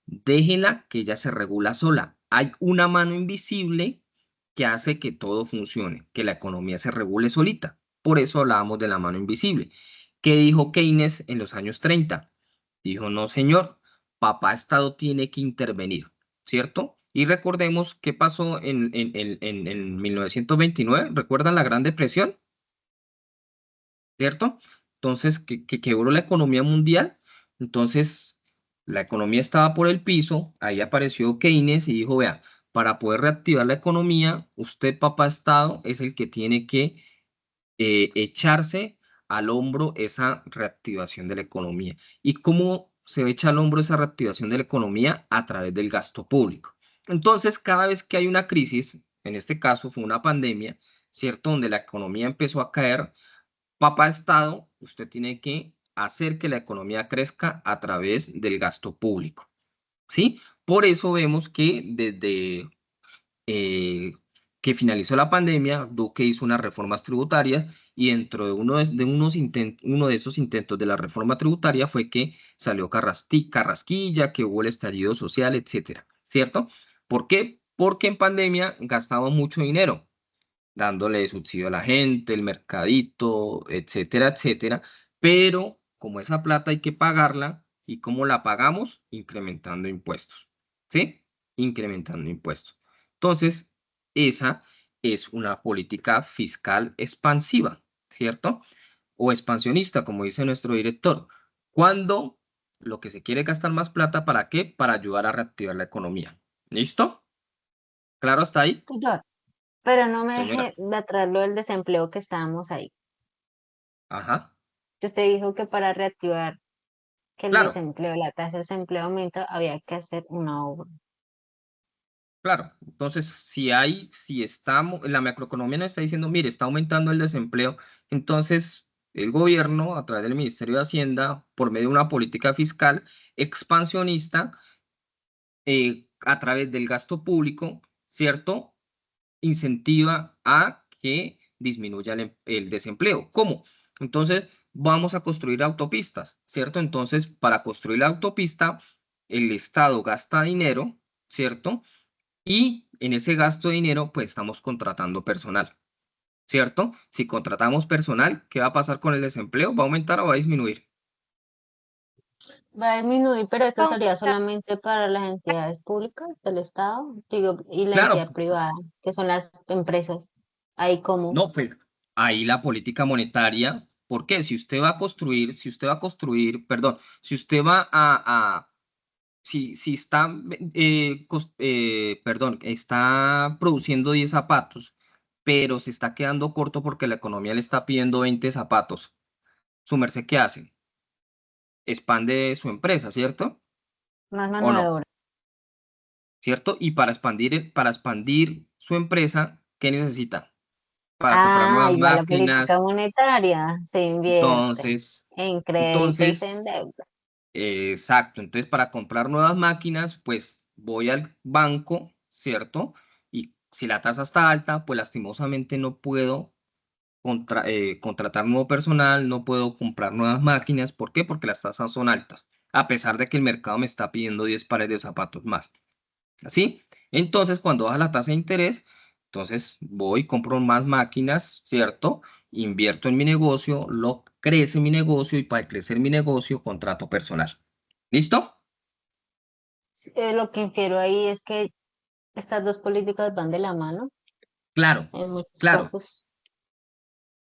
Speaker 1: Déjela que ella se regula sola. Hay una mano invisible que hace que todo funcione, que la economía se regule solita. Por eso hablábamos de la mano invisible. ¿Qué dijo Keynes en los años 30? Dijo, no, señor, papá Estado tiene que intervenir, ¿cierto? Y recordemos qué pasó en 1929. ¿Recuerdan la Gran Depresión? ¿Cierto? Entonces, que quebró la economía mundial. Entonces, la economía estaba por el piso. Ahí apareció Keynes y dijo, vea, para poder reactivar la economía, usted, papá Estado, es el que tiene que echarse al hombro esa reactivación de la economía. ¿Y cómo se echa al hombro esa reactivación de la economía? A través del gasto público. Entonces, cada vez que hay una crisis, en este caso fue una pandemia, ¿cierto? Donde la economía empezó a caer, papá Estado, usted tiene que hacer que la economía crezca a través del gasto público, ¿sí? Por eso vemos que desde que finalizó la pandemia, Duque hizo unas reformas tributarias y dentro de uno de esos intentos de la reforma tributaria fue que salió Carrasquilla, que hubo el estallido social, etcétera, ¿cierto? ¿Por qué? Porque en pandemia gastamos mucho dinero, dándole subsidio a la gente, el mercadito, etcétera, etcétera, pero como esa plata hay que pagarla, ¿y cómo la pagamos? Incrementando impuestos, ¿sí? Incrementando impuestos. Entonces, esa es una política fiscal expansiva, ¿cierto? O expansionista, como dice nuestro director. Cuando lo que se quiere es gastar más plata, ¿para qué? Para ayudar a reactivar la economía. ¿Listo? ¿Claro hasta ahí?
Speaker 3: Tutor, pero no me
Speaker 1: Señora.
Speaker 3: deje de atrás lo del desempleo que estábamos ahí.
Speaker 1: Ajá.
Speaker 3: Que usted dijo que para reactivar que el
Speaker 1: Claro.
Speaker 3: desempleo, la tasa de desempleo aumenta, había que hacer una obra.
Speaker 1: Claro, entonces si estamos, la macroeconomía nos está diciendo, mire, está aumentando el desempleo, entonces el gobierno, a través del Ministerio de Hacienda, por medio de una política fiscal expansionista, a través del gasto público, ¿cierto? Incentiva a que disminuya el desempleo. ¿Cómo? Entonces, vamos a construir autopistas, ¿cierto? Entonces, para construir la autopista, el Estado gasta dinero, ¿cierto? Y en ese gasto de dinero, pues estamos contratando personal, ¿cierto? Si contratamos personal, ¿qué va a pasar con el desempleo? ¿Va a aumentar o va a disminuir?
Speaker 3: Va a disminuir, pero esto sería
Speaker 2: Aumenta.
Speaker 3: solamente para las entidades públicas del Estado, digo, y la
Speaker 1: Claro,
Speaker 3: entidad privada, que son las empresas. Ahí como,
Speaker 1: no, pues ahí la política monetaria, ¿por qué? Perdón, si usted va si está, perdón, está produciendo 10 zapatos, pero se está quedando corto porque la economía le está pidiendo 20 zapatos, ¿su merced qué hace? Expande su empresa, ¿cierto?
Speaker 3: más
Speaker 1: ¿O
Speaker 3: mano de
Speaker 1: no?
Speaker 3: obra.
Speaker 1: ¿Cierto? Y para expandir su empresa, ¿qué necesita? Para comprar
Speaker 3: Ah,
Speaker 1: nuevas
Speaker 3: igual la política
Speaker 1: máquinas.
Speaker 3: monetaria se invierte
Speaker 1: Entonces,
Speaker 3: en crédito y se
Speaker 1: entonces,
Speaker 3: endeuda.
Speaker 1: exacto. Entonces, para comprar nuevas máquinas, pues voy al banco, ¿cierto? Y si la tasa está alta, pues lastimosamente no puedo contratar nuevo personal, no puedo comprar nuevas máquinas. ¿Por qué? Porque las tasas son altas, a pesar de que el mercado me está pidiendo 10 pares de zapatos más. ¿Así? Entonces, cuando baja la tasa de interés, entonces voy, compro más máquinas, ¿cierto? Invierto en mi negocio, crece mi negocio y para crecer mi negocio, contrato personal. ¿Listo?
Speaker 3: Lo que infiero ahí es que estas dos políticas van de la mano
Speaker 1: Claro,
Speaker 3: en muchos
Speaker 1: claro.
Speaker 3: casos.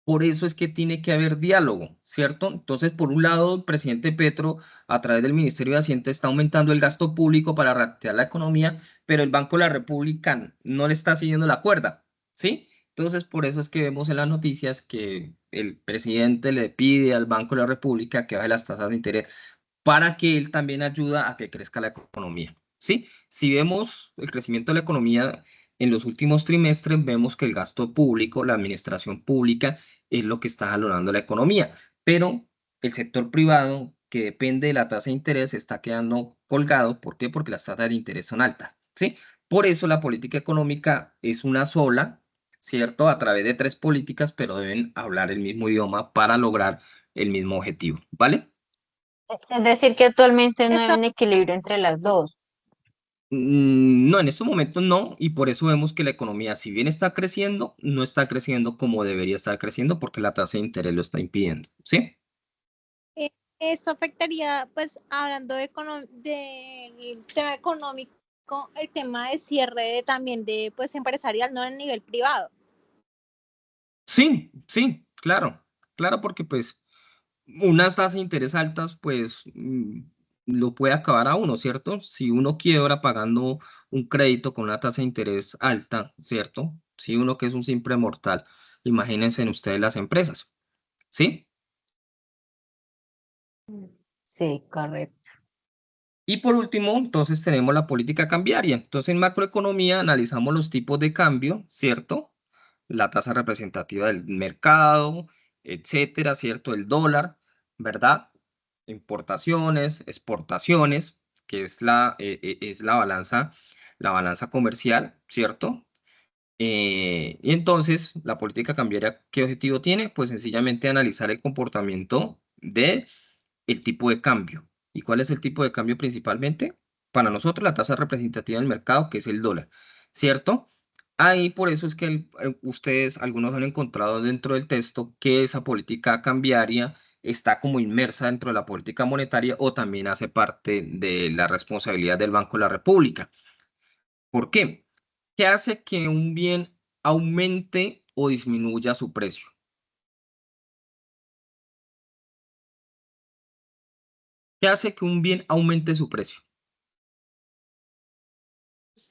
Speaker 1: Por eso es que tiene que haber diálogo, ¿cierto? Entonces, por un lado, el presidente Petro, a través del Ministerio de Hacienda, está aumentando el gasto público para reactivar la economía, pero el Banco de la República no le está siguiendo la cuerda, ¿sí? Entonces, por eso es que vemos en las noticias que el presidente le pide al Banco de la República que baje las tasas de interés para que él también ayuda a que crezca la economía, ¿sí? Si vemos el crecimiento de la economía en los últimos trimestres, vemos que el gasto público, la administración pública, es lo que está jalonando la economía, pero el sector privado, que depende de la tasa de interés, está quedando colgado. ¿Por qué? Porque las tasas de interés son altas, ¿sí? Por eso la política económica es una sola, ¿cierto? A través de tres políticas, pero deben hablar el mismo idioma para lograr el mismo objetivo, ¿vale?
Speaker 3: Es decir, que actualmente no hay
Speaker 2: Eso,
Speaker 3: un equilibrio entre las dos.
Speaker 1: No, en estos momentos no, y por eso vemos que la economía, si bien está creciendo, no está creciendo como debería estar creciendo porque la tasa de interés lo está impidiendo, ¿sí?
Speaker 2: eh, eso afectaría, pues, hablando del tema económico, el tema de cierre también de, pues, empresarial, no a nivel privado.
Speaker 1: Sí, sí, claro, claro, porque pues unas tasas de interés altas, pues lo puede acabar a uno, ¿cierto? Si uno quiebra pagando un crédito con una tasa de interés alta, ¿cierto? Si uno que es un simple mortal, imagínense en ustedes las empresas, ¿sí?
Speaker 3: Sí, correcto.
Speaker 1: Y por último, entonces tenemos la política cambiaria. Entonces, en macroeconomía analizamos los tipos de cambio, ¿cierto? La tasa representativa del mercado, etcétera, ¿cierto? El dólar, ¿verdad? Importaciones, exportaciones, que es la balanza comercial, ¿cierto? Y entonces, la política cambiaria, ¿qué objetivo tiene? Pues sencillamente analizar el comportamiento del tipo de cambio. ¿Y cuál es el tipo de cambio principalmente? Para nosotros, la tasa representativa del mercado, que es el dólar, ¿cierto? Ahí por eso es que ustedes, algunos han encontrado dentro del texto que esa política cambiaria está como inmersa dentro de la política monetaria o también hace parte de la responsabilidad del Banco de la República. ¿Por qué? ¿Qué hace que un bien aumente o disminuya su precio? ¿Qué hace que un bien aumente su precio?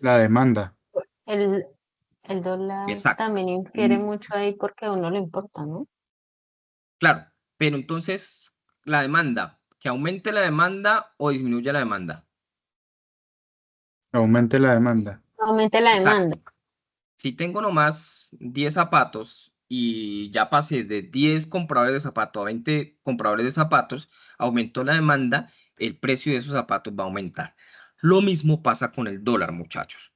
Speaker 5: La demanda.
Speaker 3: El, el dólar
Speaker 1: Exacto.
Speaker 3: también infiere mucho ahí porque a uno le importa, ¿no?
Speaker 1: Claro, pero entonces la demanda, que aumente la demanda o disminuya la demanda.
Speaker 5: Aumente la demanda.
Speaker 3: Aumente la demanda.
Speaker 1: Exacto. Si tengo nomás 10 zapatos y ya pasé de 10 compradores de zapatos a 20 compradores de zapatos, aumentó la demanda, el precio de esos zapatos va a aumentar. Lo mismo pasa con el dólar, muchachos.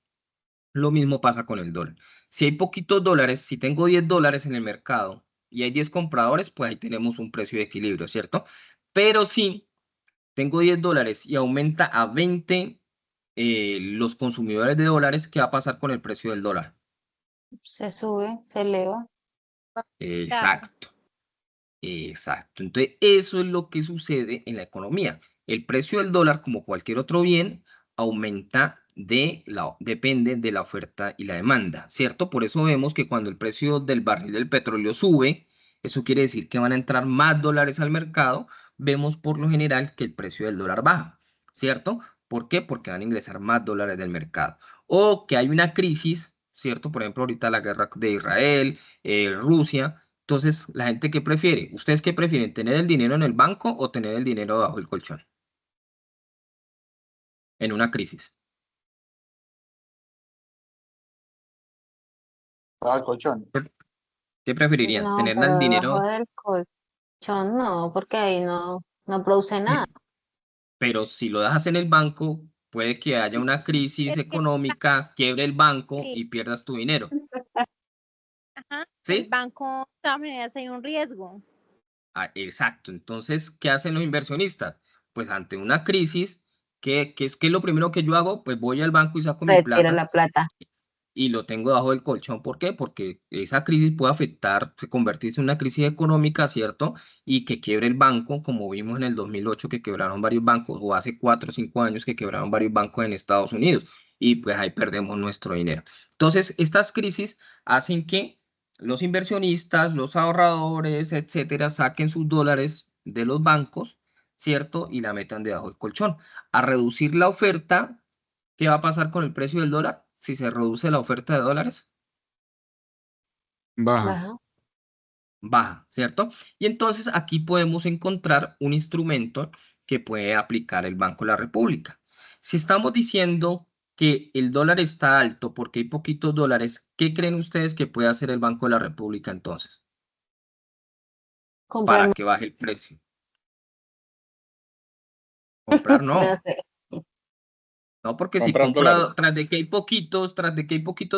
Speaker 1: Lo mismo pasa con el dólar. Si hay poquitos dólares, si tengo 10 dólares en el mercado y hay 10 compradores, pues ahí tenemos un precio de equilibrio, ¿cierto? Pero si tengo 10 dólares y aumenta a 20 los consumidores de dólares, ¿qué va a pasar con el precio del dólar?
Speaker 3: Se sube, se eleva.
Speaker 2: Claro.
Speaker 1: Exacto, exacto. Entonces, eso es lo que sucede en la economía. El precio del dólar, como cualquier otro bien, aumenta depende de la oferta y la demanda, ¿cierto? Por eso vemos que cuando el precio del barril del petróleo sube, eso quiere decir que van a entrar más dólares al mercado. Vemos por lo general que el precio del dólar baja, ¿cierto? ¿Por qué? Porque van a ingresar más dólares del mercado. O que hay una crisis, ¿cierto? Por ejemplo, ahorita la guerra de Israel, Rusia. Entonces, ¿la gente qué prefiere? ¿Ustedes qué prefieren? ¿Tener el dinero en el banco o tener el dinero bajo el colchón en una crisis?
Speaker 5: Al colchón.
Speaker 1: ¿Qué preferirían?
Speaker 3: No,
Speaker 1: ¿Tener el
Speaker 3: pero debajo
Speaker 1: dinero?
Speaker 3: del colchón no, porque ahí no produce nada.
Speaker 1: Pero si lo dejas en el banco, puede que haya una crisis
Speaker 2: Es que
Speaker 1: económica, quiebre el banco
Speaker 2: sí,
Speaker 1: y pierdas tu dinero.
Speaker 2: ajá, el
Speaker 1: ¿Sí?
Speaker 2: banco, de todas maneras, hay un riesgo.
Speaker 1: Ah, exacto. Entonces, ¿qué hacen los inversionistas? Pues ante una crisis, ¿qué es lo primero que yo hago? Pues voy al banco y saco mi
Speaker 3: Retira
Speaker 1: plata
Speaker 3: la plata.
Speaker 1: y lo tengo debajo del colchón. ¿Por qué? Porque esa crisis puede afectar, convertirse en una crisis económica, ¿cierto? Y que quiebre el banco, como vimos en el 2008 que quebraron varios bancos, o hace 4 o 5 años que quebraron varios bancos en Estados Unidos, y pues ahí perdemos nuestro dinero. Entonces, estas crisis hacen que los inversionistas, los ahorradores, etcétera, saquen sus dólares de los bancos, ¿cierto? Y la metan debajo del colchón. A reducir la oferta, ¿qué va a pasar con el precio del dólar si se reduce la oferta de dólares?
Speaker 5: Baja.
Speaker 3: Baja.
Speaker 1: Baja, ¿cierto? Y entonces aquí podemos encontrar un instrumento que puede aplicar el Banco de la República. Si estamos diciendo que el dólar está alto porque hay poquitos dólares, ¿qué creen ustedes que puede hacer el Banco de la República entonces
Speaker 3: Comprar
Speaker 1: para
Speaker 3: más.
Speaker 1: que baje el precio? Comprar
Speaker 3: No
Speaker 1: no.
Speaker 3: sé.
Speaker 1: No, porque si
Speaker 5: Comprar
Speaker 1: compra,
Speaker 5: dólares.
Speaker 1: tras de que hay poquitos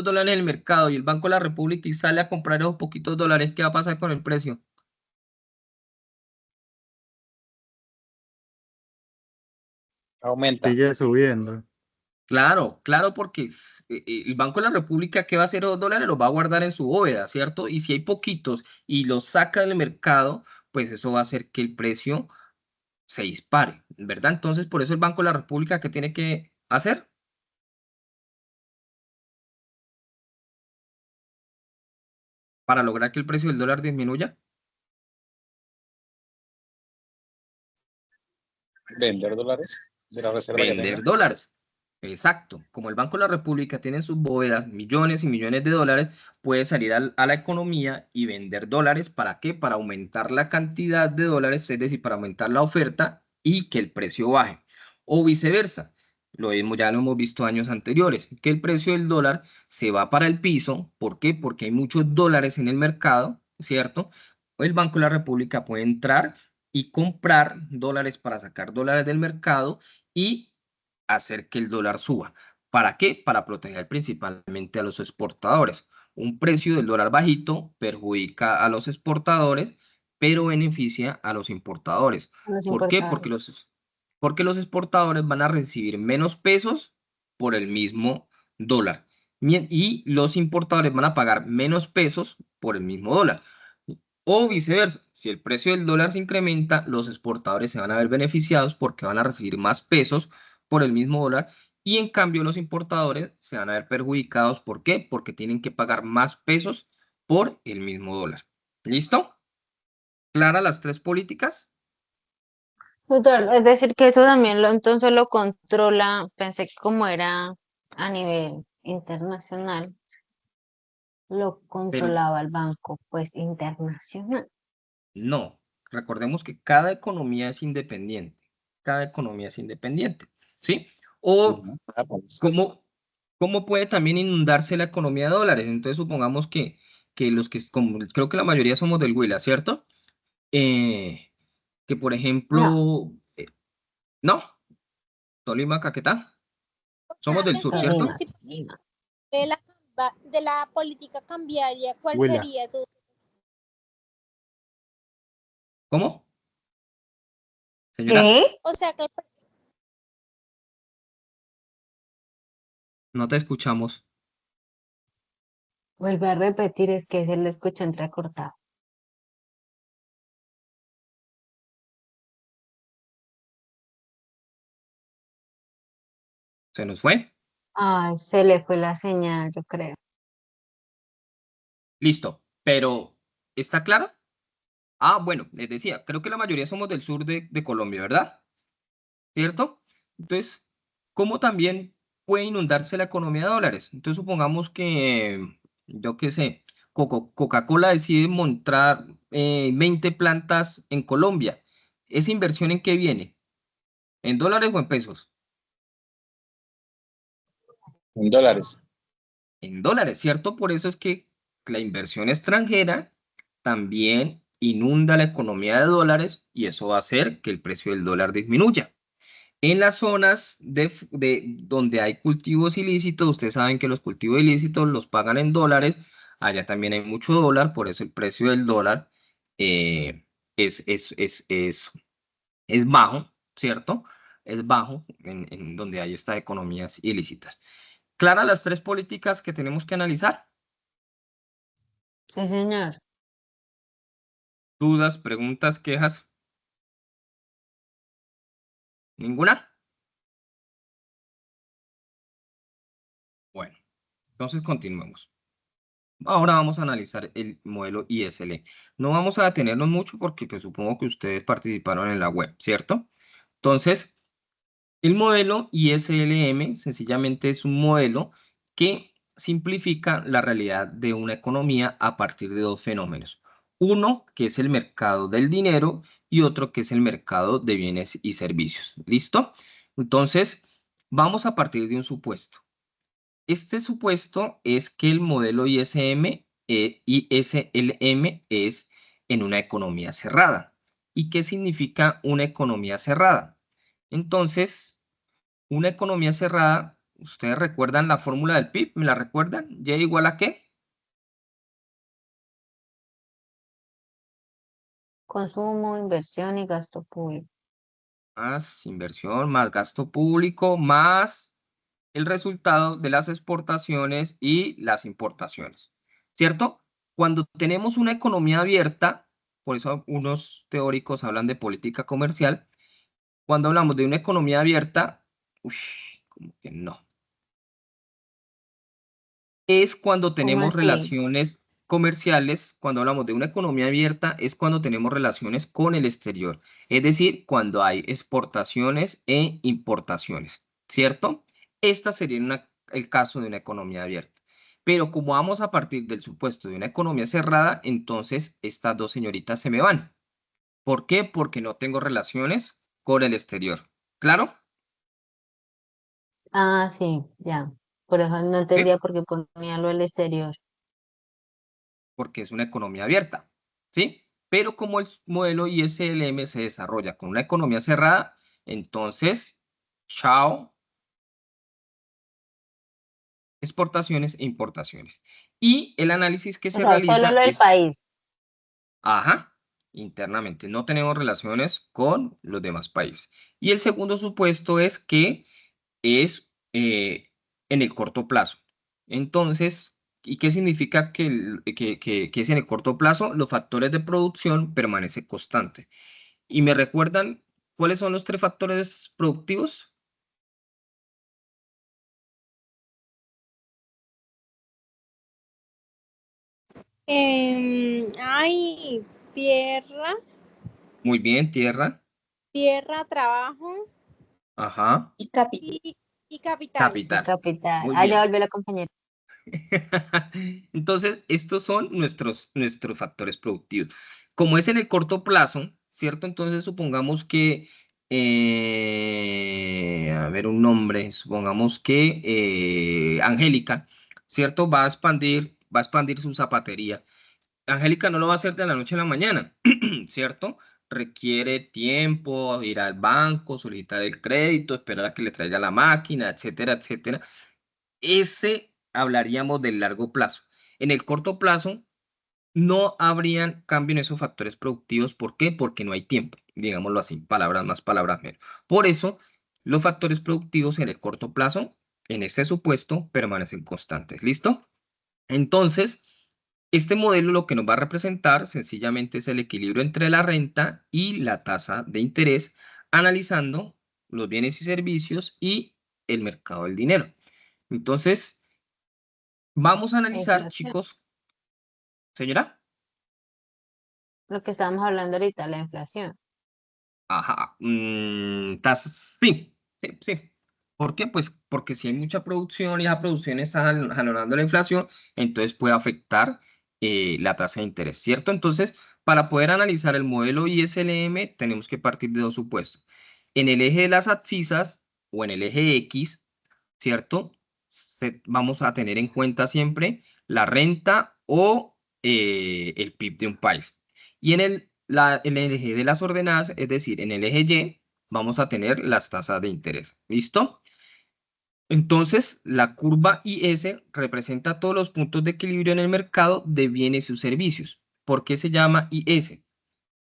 Speaker 1: dólares en el mercado y el Banco de la República y sale a comprar esos poquitos dólares, ¿qué va a pasar con el precio?
Speaker 4: Aumenta.
Speaker 5: Sigue subiendo.
Speaker 1: Claro, claro, porque el Banco de la República, ¿qué va a hacer esos dólares? Los va a guardar en su bóveda, ¿cierto? Y si hay poquitos y los saca del mercado, pues eso va a hacer que el precio se dispare, ¿verdad? Entonces, por eso el Banco de la República, ¿qué tiene que hacer? Para lograr que el precio del dólar disminuya.
Speaker 4: Vender dólares de la reserva que tenga.
Speaker 1: Vender dólares. Exacto. Como el Banco de la República tiene en sus bóvedas millones y millones de dólares, puede salir a la economía y vender dólares. ¿Para qué? Para aumentar la cantidad de dólares, es decir, para aumentar la oferta y que el precio baje. O viceversa. Ya lo hemos visto años anteriores, que el precio del dólar se va para el piso. ¿Por qué? Porque hay muchos dólares en el mercado, ¿cierto? El Banco de la República puede entrar y comprar dólares para sacar dólares del mercado y hacer que el dólar suba. ¿Para qué? Para proteger principalmente a los exportadores. Un precio del dólar bajito perjudica a los exportadores, pero beneficia a los importadores.
Speaker 3: a los
Speaker 1: ¿Por qué?
Speaker 3: importadores.
Speaker 1: Porque los exportadores van a recibir menos pesos por el mismo dólar. Y los importadores van a pagar menos pesos por el mismo dólar. O viceversa, si el precio del dólar se incrementa, los exportadores se van a ver beneficiados porque van a recibir más pesos por el mismo dólar y en cambio los importadores se van a ver perjudicados. ¿Por qué? Porque tienen que pagar más pesos por el mismo dólar. ¿Listo? ¿Clara las tres políticas?
Speaker 3: Total, es decir, que eso también entonces lo controla, pensé que como era a nivel internacional, lo
Speaker 1: Pero
Speaker 3: controlaba el banco, pues internacional.
Speaker 1: no. Recordemos que cada economía es independiente. Cada economía es independiente. ¿Sí? O
Speaker 4: Ujú. Ah, pues,
Speaker 1: ¿cómo puede también inundarse la economía de dólares? Entonces supongamos que los que, como creo que la mayoría somos del Huila, ¿cierto? Que por
Speaker 3: No,
Speaker 1: ejemplo, no, Tolima, Caquetá,
Speaker 2: O
Speaker 1: somos
Speaker 2: sea,
Speaker 1: del sur,
Speaker 2: menciones
Speaker 1: ¿cierto?
Speaker 3: Tolima,
Speaker 2: principales
Speaker 3: Tolima.
Speaker 2: de la política cambiaria, ¿cuál
Speaker 5: Huila.
Speaker 2: sería tu?
Speaker 1: ¿Cómo? Señora,
Speaker 3: ¿Qué?
Speaker 2: O sea, que
Speaker 1: no te escuchamos.
Speaker 3: Vuelve a repetir, es que se le escucha entrecortado.
Speaker 1: Se nos fue.
Speaker 3: Ay, se le fue la señal, yo creo.
Speaker 1: Listo. Pero, ¿está claro? Ah, bueno, les decía, creo que la mayoría somos del sur de Colombia, ¿verdad? ¿Cierto? Entonces, ¿cómo también puede inundarse la economía de dólares? Entonces, supongamos que, yo qué sé, Coca-Cola decide montar 20 plantas en Colombia. ¿Esa inversión en qué viene? ¿En dólares o en pesos?
Speaker 4: en dólares.
Speaker 1: En dólares, ¿cierto? Por eso es que la inversión extranjera también inunda la economía de dólares y eso va a hacer que el precio del dólar disminuya. En las zonas donde hay cultivos ilícitos, ustedes saben que los cultivos ilícitos los pagan en dólares, allá también hay mucho dólar, por eso el precio del dólar eh, es, es, es, es, es bajo, ¿cierto? Es bajo en donde hay estas economías ilícitas. ¿Claras las tres políticas que tenemos que analizar?
Speaker 3: Sí, señor.
Speaker 1: ¿Dudas, preguntas, quejas? ¿Ninguna? Bueno, entonces continuemos. Ahora vamos a analizar el modelo ISL. No vamos a detenernos mucho porque pues, supongo que ustedes participaron en la web, ¿cierto? Entonces, el modelo ISLM sencillamente es un modelo que simplifica la realidad de una economía a partir de dos fenómenos. Uno, que es el mercado del dinero, y otro, que es el mercado de bienes y servicios. ¿Listo? Entonces, vamos a partir de un supuesto. Este supuesto es que el modelo ISLM es en una economía cerrada. ¿Y qué significa una economía cerrada? Entonces, una economía cerrada, ¿ustedes recuerdan la fórmula del PIB? ¿Me la recuerdan? ¿Y igual a qué?
Speaker 3: Consumo, inversión y gasto público.
Speaker 1: Más inversión, más gasto público, más el resultado de las exportaciones y las importaciones, ¿cierto? Cuando tenemos una economía abierta, por eso unos teóricos hablan de política comercial, cuando hablamos de una economía abierta, uy, como que no. Es cuando
Speaker 3: ¿Cómo
Speaker 1: tenemos
Speaker 3: así?
Speaker 1: relaciones comerciales, cuando hablamos de una economía abierta, es cuando tenemos relaciones con el exterior, es decir, cuando hay exportaciones e importaciones, ¿cierto? Esta sería el caso de una economía abierta. Pero como vamos a partir del supuesto de una economía cerrada, entonces estas dos señoritas se me van. ¿Por qué? Porque no tengo relaciones con el exterior. ¿Claro?
Speaker 3: Ah, sí, ya. Por eso no
Speaker 1: Sí.
Speaker 3: entendía por qué ponía lo del exterior.
Speaker 1: Porque es una economía abierta, ¿sí? Pero como el modelo ISLM se desarrolla con una economía cerrada, entonces, chao, exportaciones e importaciones. Y el análisis que
Speaker 3: O
Speaker 1: se
Speaker 3: sea, solo
Speaker 1: realiza
Speaker 3: lo del
Speaker 1: es,
Speaker 3: país.
Speaker 1: ajá, internamente. No tenemos relaciones con los demás países. Y el segundo supuesto es que es en el corto plazo. Entonces, ¿y qué significa que es en el corto plazo? Los factores de producción permanecen constantes. ¿Y me recuerdan cuáles son los tres factores productivos?
Speaker 2: Ay, tierra,
Speaker 1: Muy bien, tierra.
Speaker 2: tierra, trabajo
Speaker 1: Ajá.
Speaker 2: y capital. Y capital.
Speaker 3: Y
Speaker 1: Capital.
Speaker 3: capital.
Speaker 1: Muy
Speaker 3: Ah, ya
Speaker 1: bien.
Speaker 3: volvió la compañera.
Speaker 1: Entonces, estos son nuestros factores productivos. Como es en el corto plazo, ¿cierto? Entonces, supongamos que, a ver, un nombre, supongamos que Angélica, ¿cierto? Va a expandir su zapatería. Angélica no lo va a hacer de la noche a la mañana, ¿cierto? Requiere tiempo, ir al banco, solicitar el crédito, esperar a que le traiga la máquina, etcétera, etcétera. Ese hablaríamos del largo plazo. En el corto plazo no habrían cambio en esos factores productivos. ¿Por qué? Porque no hay tiempo, digámoslo así, palabras más, palabras menos. Por eso, los factores productivos en el corto plazo, en este supuesto, permanecen constantes. ¿Listo? Entonces, este modelo lo que nos va a representar sencillamente es el equilibrio entre la renta y la tasa de interés, analizando los bienes y servicios y el mercado del dinero. Entonces, vamos a
Speaker 3: La
Speaker 1: analizar,
Speaker 3: inflación.
Speaker 1: chicos. Señora.
Speaker 3: Lo que estábamos hablando ahorita, la inflación.
Speaker 1: Ajá. Tasas. Sí, sí, sí. ¿Por qué? Pues porque si hay mucha producción y esa producción está jalonando la inflación, entonces puede afectar la tasa de interés, ¿cierto? Entonces, para poder analizar el modelo ISLM, tenemos que partir de dos supuestos. En el eje de las abscisas o en el eje X, ¿cierto? Vamos a tener en cuenta siempre la renta o el PIB de un país. Y en el eje de las ordenadas, es decir, en el eje Y, vamos a tener las tasas de interés. ¿Listo? Entonces, la curva IS representa todos los puntos de equilibrio en el mercado de bienes y servicios. ¿Por qué se llama IS?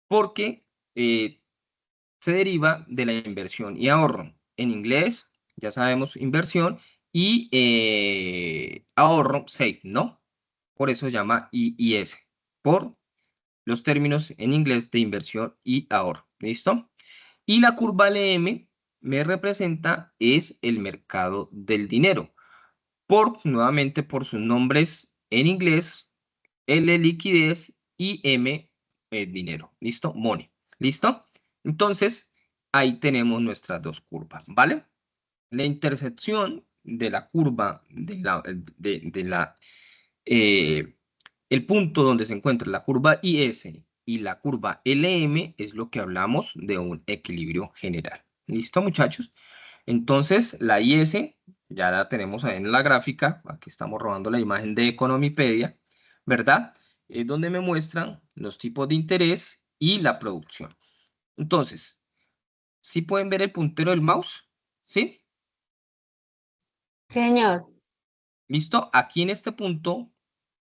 Speaker 1: Porque se deriva de la inversión y ahorro. En inglés, ya sabemos, inversión y ahorro, save, ¿no? Por eso se llama IIS, por los términos en inglés de inversión y ahorro. ¿Listo? Y la curva LM me representa es el mercado del dinero. Nuevamente, por sus nombres en inglés, L liquidez y M dinero. ¿Listo? Money. ¿Listo? Entonces, ahí tenemos nuestras dos curvas, ¿vale? La intersección de la curva eh, el punto donde se encuentra la curva IS y la curva LM es lo que hablamos de un equilibrio general. ¿Listo, muchachos? Entonces, la IS ya la tenemos ahí en la gráfica. Aquí estamos robando la imagen de Economipedia, ¿verdad? Es donde me muestran los tipos de interés y la producción. Entonces, ¿sí pueden ver el puntero del mouse? ¿Sí?
Speaker 3: Señor,
Speaker 1: ¿Listo? Aquí en este punto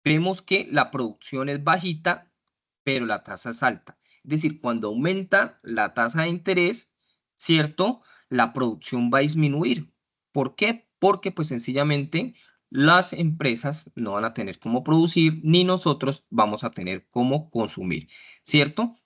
Speaker 1: vemos que la producción es bajita, pero la tasa es alta. Es decir, cuando aumenta la tasa de interés, ¿cierto? La producción va a disminuir. ¿Por qué? Porque pues sencillamente las empresas no van a tener cómo producir, ni nosotros vamos a tener cómo consumir, ¿cierto?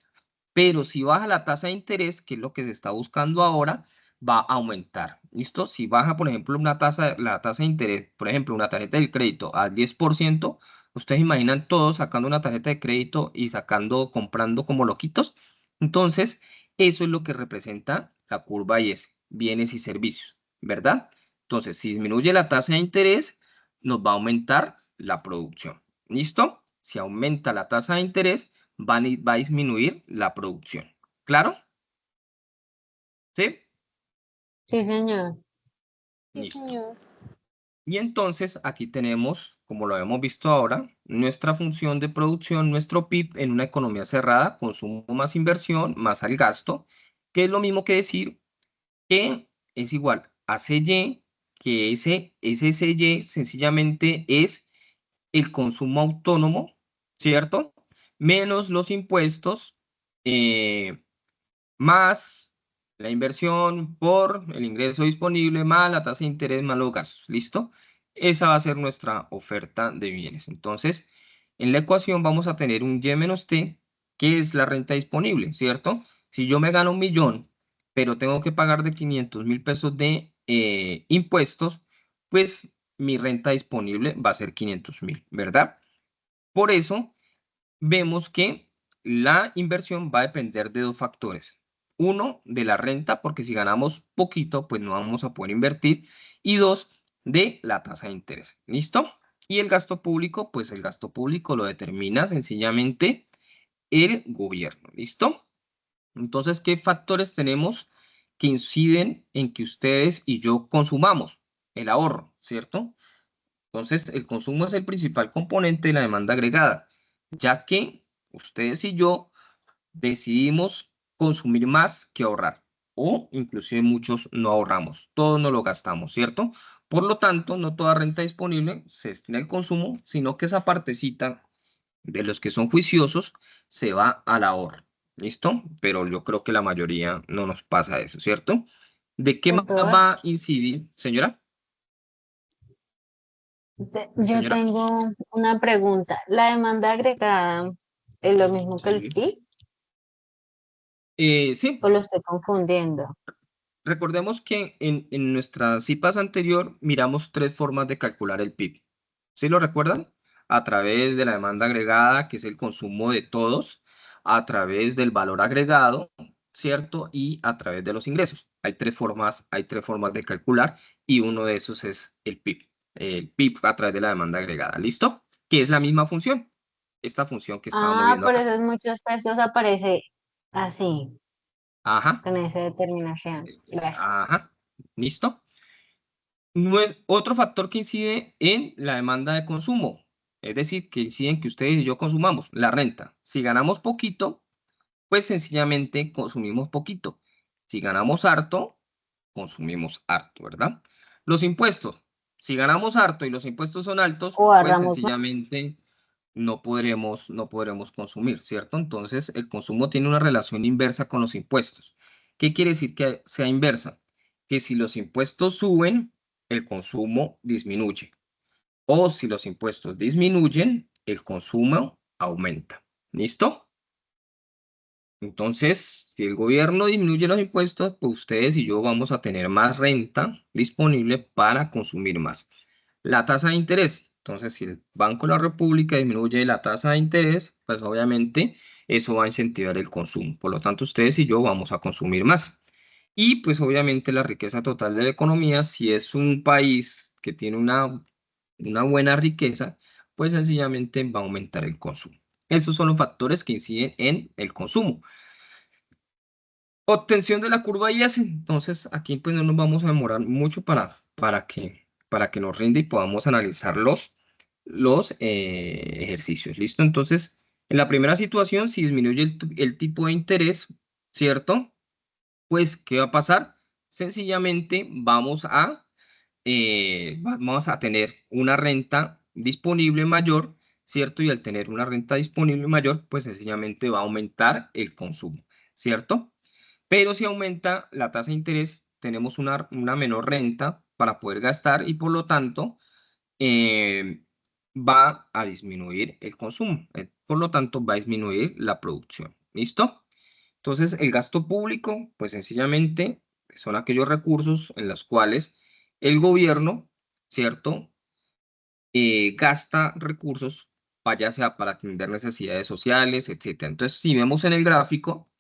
Speaker 1: Pero si baja la tasa de interés, que es lo que se está buscando ahora, va a aumentar. ¿Listo? Si baja, por ejemplo, la tasa de interés, por ejemplo, una tarjeta del crédito al 10%, ustedes imaginan todos sacando una tarjeta de crédito y comprando como loquitos. Entonces, eso es lo que representa la curva IS, bienes y servicios, ¿verdad? Entonces, si disminuye la tasa de interés, nos va a aumentar la producción. ¿Listo? Si aumenta la tasa de interés, va a disminuir la producción. ¿Claro? ¿Sí?
Speaker 3: sí, señor.
Speaker 2: Sí,
Speaker 1: Listo.
Speaker 2: señor.
Speaker 1: Y entonces aquí tenemos, como lo hemos visto ahora, nuestra función de producción, nuestro PIB en una economía cerrada, consumo más inversión, más al gasto, que es lo mismo que decir que es igual a CY, que ese CY sencillamente es el consumo autónomo, ¿cierto? Menos los impuestos, más la inversión por el ingreso disponible, más la tasa de interés, más los gastos. ¿Listo? Esa va a ser nuestra oferta de bienes. Entonces, en la ecuación vamos a tener un Y menos T, que es la renta disponible, ¿cierto? Si yo me gano 1.000.000, pero tengo que pagar de 500.000 pesos de impuestos, pues mi renta disponible va a ser 500.000, ¿verdad? Por eso vemos que la inversión va a depender de dos factores. Uno, de la renta, porque si ganamos poquito, pues no vamos a poder invertir. Y dos, de la tasa de interés. ¿Listo? Y el gasto público, pues el gasto público lo determina sencillamente el gobierno. ¿Listo? Entonces, ¿qué factores tenemos que inciden en que ustedes y yo consumamos? El ahorro, ¿cierto? Entonces, el consumo es el principal componente de la demanda agregada, ya que ustedes y yo decidimos consumir más que ahorrar, o inclusive muchos no ahorramos, todos no lo gastamos, ¿cierto? Por lo tanto, no toda renta disponible se destina al consumo, sino que esa partecita de los que son juiciosos se va al ahorro, ¿listo? Pero yo creo que la mayoría no nos pasa eso, ¿cierto? ¿De qué más
Speaker 3: Doctor,
Speaker 1: va a incidir, señora?
Speaker 3: yo
Speaker 1: Señora.
Speaker 3: tengo una pregunta. ¿La demanda agregada es lo mismo que el
Speaker 1: Sí.
Speaker 3: PIB
Speaker 1: Sí,
Speaker 3: o lo estoy confundiendo?
Speaker 1: recordemos que en nuestra CIPAS anterior miramos tres formas de calcular el PIB. ¿Sí lo recuerdan? A través de la demanda agregada, que es el consumo de todos, a través del valor agregado, ¿cierto? Y a través de los ingresos. Hay tres formas de calcular y uno de esos es el PIB. El PIB a través de la demanda agregada. ¿Listo? Que es la misma función. Esta función que estábamos
Speaker 3: Ah,
Speaker 1: viendo
Speaker 3: por
Speaker 1: acá.
Speaker 3: eso en muchos textos aparece así,
Speaker 1: Ajá.
Speaker 3: con esa determinación. Gracias.
Speaker 1: Ajá. ¿Listo? No es otro factor que incide en la demanda de consumo, es decir, que incide en que ustedes y yo consumamos la renta. Si ganamos poquito, pues sencillamente consumimos poquito. Si ganamos harto, consumimos harto, ¿verdad? Los impuestos. Si ganamos harto y los impuestos son altos,
Speaker 3: O
Speaker 1: pues
Speaker 3: ahorramos más.
Speaker 1: sencillamente no podremos consumir, ¿cierto? Entonces, el consumo tiene una relación inversa con los impuestos. ¿Qué quiere decir que sea inversa? Que si los impuestos suben, el consumo disminuye. O si los impuestos disminuyen, el consumo aumenta. ¿Listo? Entonces, si el gobierno disminuye los impuestos, pues ustedes y yo vamos a tener más renta disponible para consumir más. La tasa de interés. Entonces, si el Banco de la República disminuye la tasa de interés, pues obviamente eso va a incentivar el consumo. Por lo tanto, ustedes y yo vamos a consumir más. Y pues obviamente la riqueza total de la economía, si es un país que tiene una buena riqueza, pues sencillamente va a aumentar el consumo. Esos son los factores que inciden en el consumo. Obtención de la curva IS. Entonces, aquí pues no nos vamos a demorar mucho para que nos rinda y podamos analizar los ejercicios. ¿Listo? Entonces, en la primera situación, si disminuye el tipo de interés, ¿cierto? Pues, ¿qué va a pasar? Sencillamente vamos a tener una renta disponible mayor, ¿cierto? Y al tener una renta disponible mayor, pues sencillamente va a aumentar el consumo, ¿cierto? Pero si aumenta la tasa de interés, tenemos una menor renta para poder gastar y por lo tanto va a disminuir el consumo. Por lo tanto, va a disminuir la producción. ¿Listo? Entonces, el gasto público, pues sencillamente son aquellos recursos en los cuales el gobierno, ¿cierto? Gasta recursos, ya sea para atender necesidades sociales, etcétera. Entonces, si vemos en el gráfico,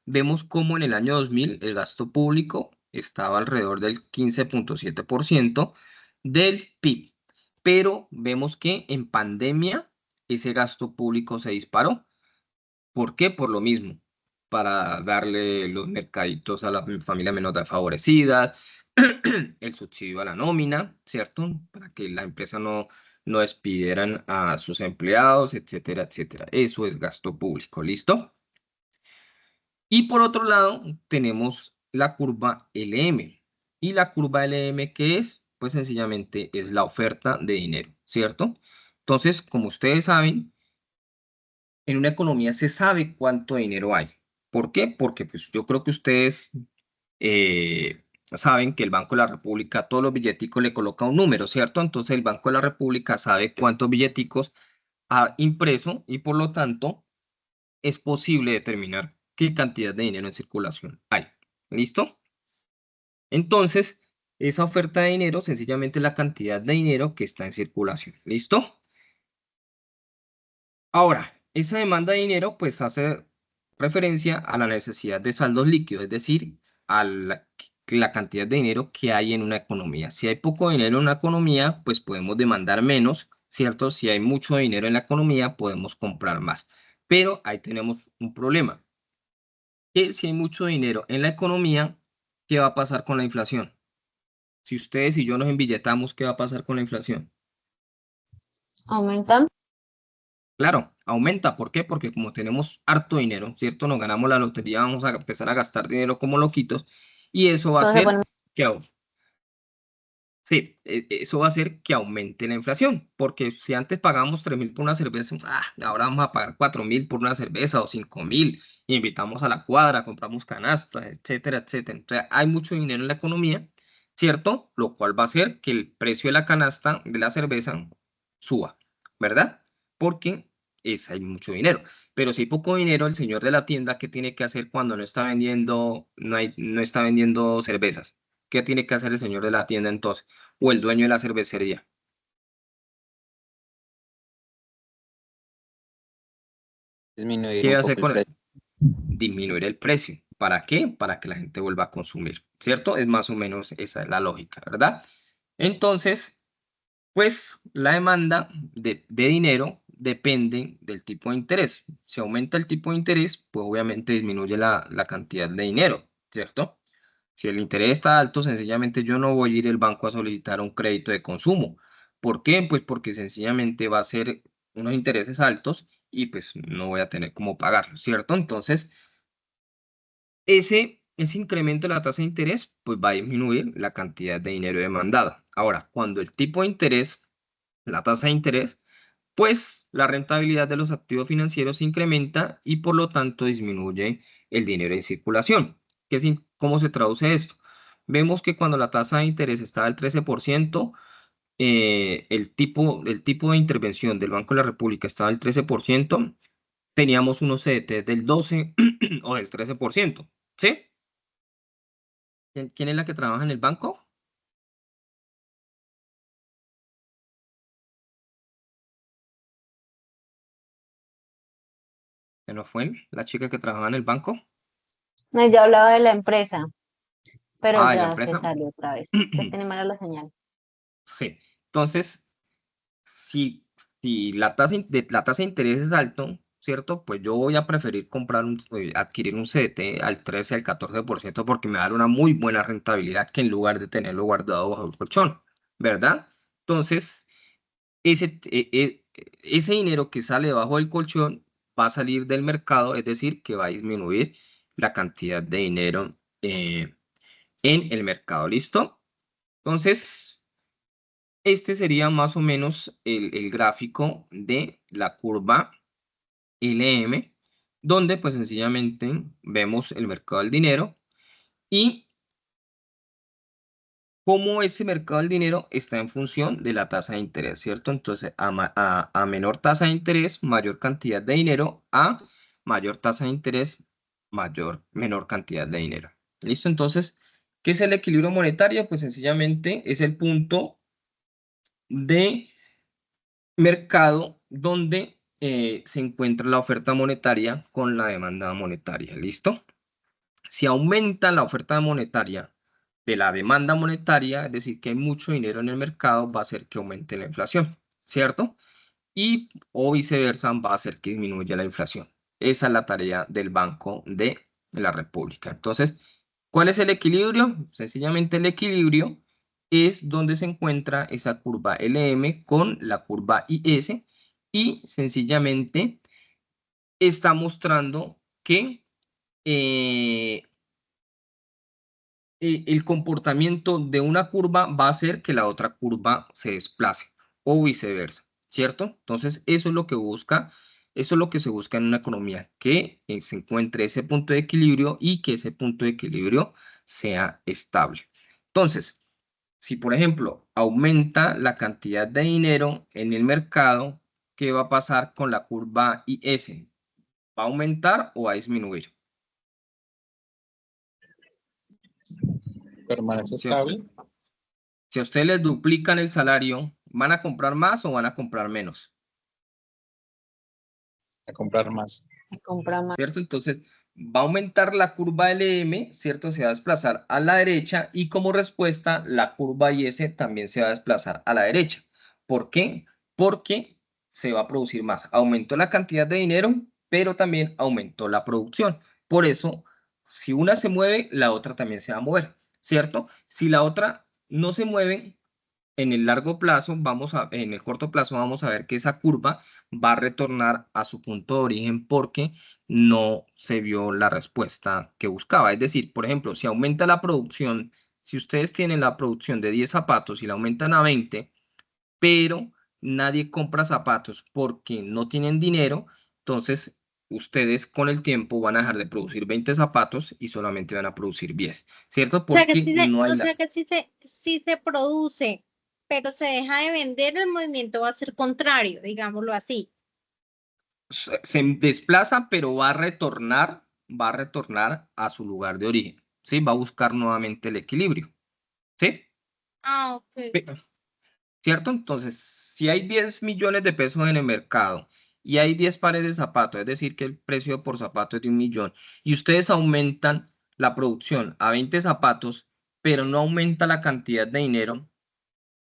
Speaker 1: vemos cómo en el año 2000 el gasto público estaba alrededor del 15.7% del PIB, pero vemos que en pandemia ese gasto público se disparó. ¿Por qué? Por lo mismo, para darle los mercaditos a las familias menos desfavorecidas, el subsidio a la nómina, ¿cierto? Para que la empresa no despidieran a sus empleados, etcétera, etcétera. Eso es gasto público, ¿listo? Y por otro lado, tenemos la curva LM. ¿Y la curva LM qué es? Pues sencillamente es la oferta de dinero, ¿cierto? Entonces, como ustedes saben, en una economía se sabe cuánto dinero hay. ¿Por qué? Porque pues, yo creo que ustedes saben que el Banco de la República a todos los billeticos le coloca un número, ¿cierto? Entonces el Banco de la República sabe cuántos billeticos ha impreso y por lo tanto es posible determinar qué cantidad de dinero en circulación hay. ¿Listo? Entonces, esa oferta de dinero sencillamente es la cantidad de dinero que está en circulación. ¿Listo? Ahora, esa demanda de dinero pues hace referencia a la necesidad de saldos líquidos, es decir, a la cantidad de dinero que hay en una economía. Si hay poco dinero en una economía, pues podemos demandar menos, ¿cierto? Si hay mucho dinero en la economía, podemos comprar más. Pero ahí tenemos un problema, que si hay mucho dinero en la economía, ¿qué va a pasar con la inflación? Si ustedes y yo nos embilletamos, ¿qué va a pasar con la inflación?
Speaker 3: Aumentan.
Speaker 1: Claro, aumenta. ¿Por qué? Porque como tenemos harto dinero, ¿cierto? Nos ganamos la lotería, vamos a empezar a gastar dinero como loquitos y eso va a
Speaker 3: Todo se pone.
Speaker 1: hacer que, sí, eso va a hacer que aumente la inflación. Porque si antes pagábamos 3.000 por una cerveza, ahora vamos a pagar 4.000 por una cerveza o 5.000 y invitamos a la cuadra, compramos canasta, etcétera, etcétera. Entonces hay mucho dinero en la economía, ¿cierto? Lo cual va a hacer que el precio de la canasta de la cerveza suba, ¿verdad? Porque hay mucho dinero. Pero si hay poco dinero, el señor de la tienda, ¿qué tiene que hacer cuando no está vendiendo, no está vendiendo cervezas? ¿Qué tiene que hacer el señor de la tienda entonces? O el dueño de la cervecería.
Speaker 4: Disminuir
Speaker 1: ¿Qué
Speaker 4: un
Speaker 1: hace
Speaker 4: poco el
Speaker 1: con él?
Speaker 4: precio.
Speaker 1: Disminuir el precio. ¿Para qué? Para que la gente vuelva a consumir, ¿cierto? Es más o menos esa es la lógica, ¿verdad? Entonces, pues la demanda de dinero depende del tipo de interés. Si aumenta el tipo de interés, pues obviamente disminuye la cantidad de dinero, ¿cierto? Si el interés está alto, sencillamente yo no voy a ir al banco a solicitar un crédito de consumo. ¿Por qué? Pues porque sencillamente va a ser unos intereses altos y pues no voy a tener cómo pagarlo, ¿cierto? Entonces, ese incremento de la tasa de interés pues va a disminuir la cantidad de dinero demandado. Ahora, cuando el tipo de interés, la tasa de interés, pues la rentabilidad de los activos financieros se incrementa y por lo tanto disminuye el dinero en circulación. ¿Cómo se traduce esto? Vemos que cuando la tasa de interés está al 13%, el tipo de intervención del Banco de la República estaba al 13%, teníamos unos CDT del 12 o del 13%, ¿sí? ¿Quién es la que trabaja en el banco? ¿Que no fue la chica que trabajaba en el banco?
Speaker 3: No, ya hablaba de la empresa, pero
Speaker 1: Ah, de la
Speaker 3: ya se
Speaker 1: empresa.
Speaker 3: salió otra vez. Es que tiene mala la señal.
Speaker 1: Sí. Entonces, si la tasa de interés es alto, ¿cierto? Pues yo voy a preferir adquirir un CDT al 13, al 14% porque me da una muy buena rentabilidad que en lugar de tenerlo guardado bajo el colchón, ¿verdad? Entonces, ese dinero que sale bajo el colchón va a salir del mercado, es decir, que va a disminuir la cantidad de dinero en el mercado. ¿Listo? Entonces, este sería más o menos el gráfico de la curva LM, donde pues sencillamente vemos el mercado del dinero y cómo ese mercado del dinero está en función de la tasa de interés, ¿cierto? Entonces, a menor tasa de interés, mayor cantidad de dinero, a mayor tasa de interés, menor cantidad de dinero. ¿Listo? Entonces, ¿qué es el equilibrio monetario? Pues sencillamente es el punto de mercado donde se encuentra la oferta monetaria con la demanda monetaria. ¿Listo? Si aumenta la oferta monetaria de la demanda monetaria, es decir, que hay mucho dinero en el mercado, va a hacer que aumente la inflación, ¿cierto? Y o viceversa, va a hacer que disminuya la inflación. Esa es la tarea del Banco de la República. Entonces, ¿cuál es el equilibrio? Sencillamente el equilibrio es donde se encuentra esa curva LM con la curva IS y sencillamente está mostrando que eh, el comportamiento de una curva va a hacer que la otra curva se desplace o viceversa. ¿cierto? Entonces, eso es lo que busca, eso es lo que se busca en una economía, que se encuentre ese punto de equilibrio y que ese punto de equilibrio sea estable. Entonces, si por ejemplo aumenta la cantidad de dinero en el mercado, ¿qué va a pasar con la curva IS? ¿Va a aumentar o va a disminuir?
Speaker 6: Permanece
Speaker 1: Si a usted-
Speaker 6: estable.
Speaker 1: si a ustedes les duplican el salario, ¿van a comprar más o van a comprar menos?
Speaker 6: A comprar más.
Speaker 3: Compra más.
Speaker 1: ¿Cierto? Entonces va a aumentar la curva LM, ¿cierto? Se va a desplazar a la derecha y como respuesta la curva IS también se va a desplazar a la derecha. ¿Por qué? Porque se va a producir más. Aumentó la cantidad de dinero, pero también aumentó la producción. Por eso, si una se mueve, la otra también se va a mover, ¿cierto? Si la otra no se mueve, en el largo plazo, en el corto plazo, vamos a ver que esa curva va a retornar a su punto de origen porque no se vio la respuesta que buscaba. Es decir, por ejemplo, si aumenta la producción, si ustedes tienen la producción de 10 zapatos y la aumentan a 20, pero nadie compra zapatos porque no tienen dinero, entonces ustedes con el tiempo van a dejar de producir 20 zapatos y solamente van a producir 10, ¿cierto?
Speaker 2: O sea que
Speaker 1: Porque no hay
Speaker 2: o sea que sí se produce, pero se deja de vender, el movimiento va a ser contrario, digámoslo así.
Speaker 1: se desplaza, pero va a retornar a su lugar de origen, ¿sí? Va a buscar nuevamente el equilibrio, ¿sí?
Speaker 2: Ah, ok.
Speaker 1: Pe- ¿Cierto? Entonces, si hay 10 millones de pesos en el mercado y hay 10 pares de zapatos, es decir, que el precio por zapato es de 1.000.000 y ustedes aumentan la producción a 20 zapatos, pero no aumenta la cantidad de dinero,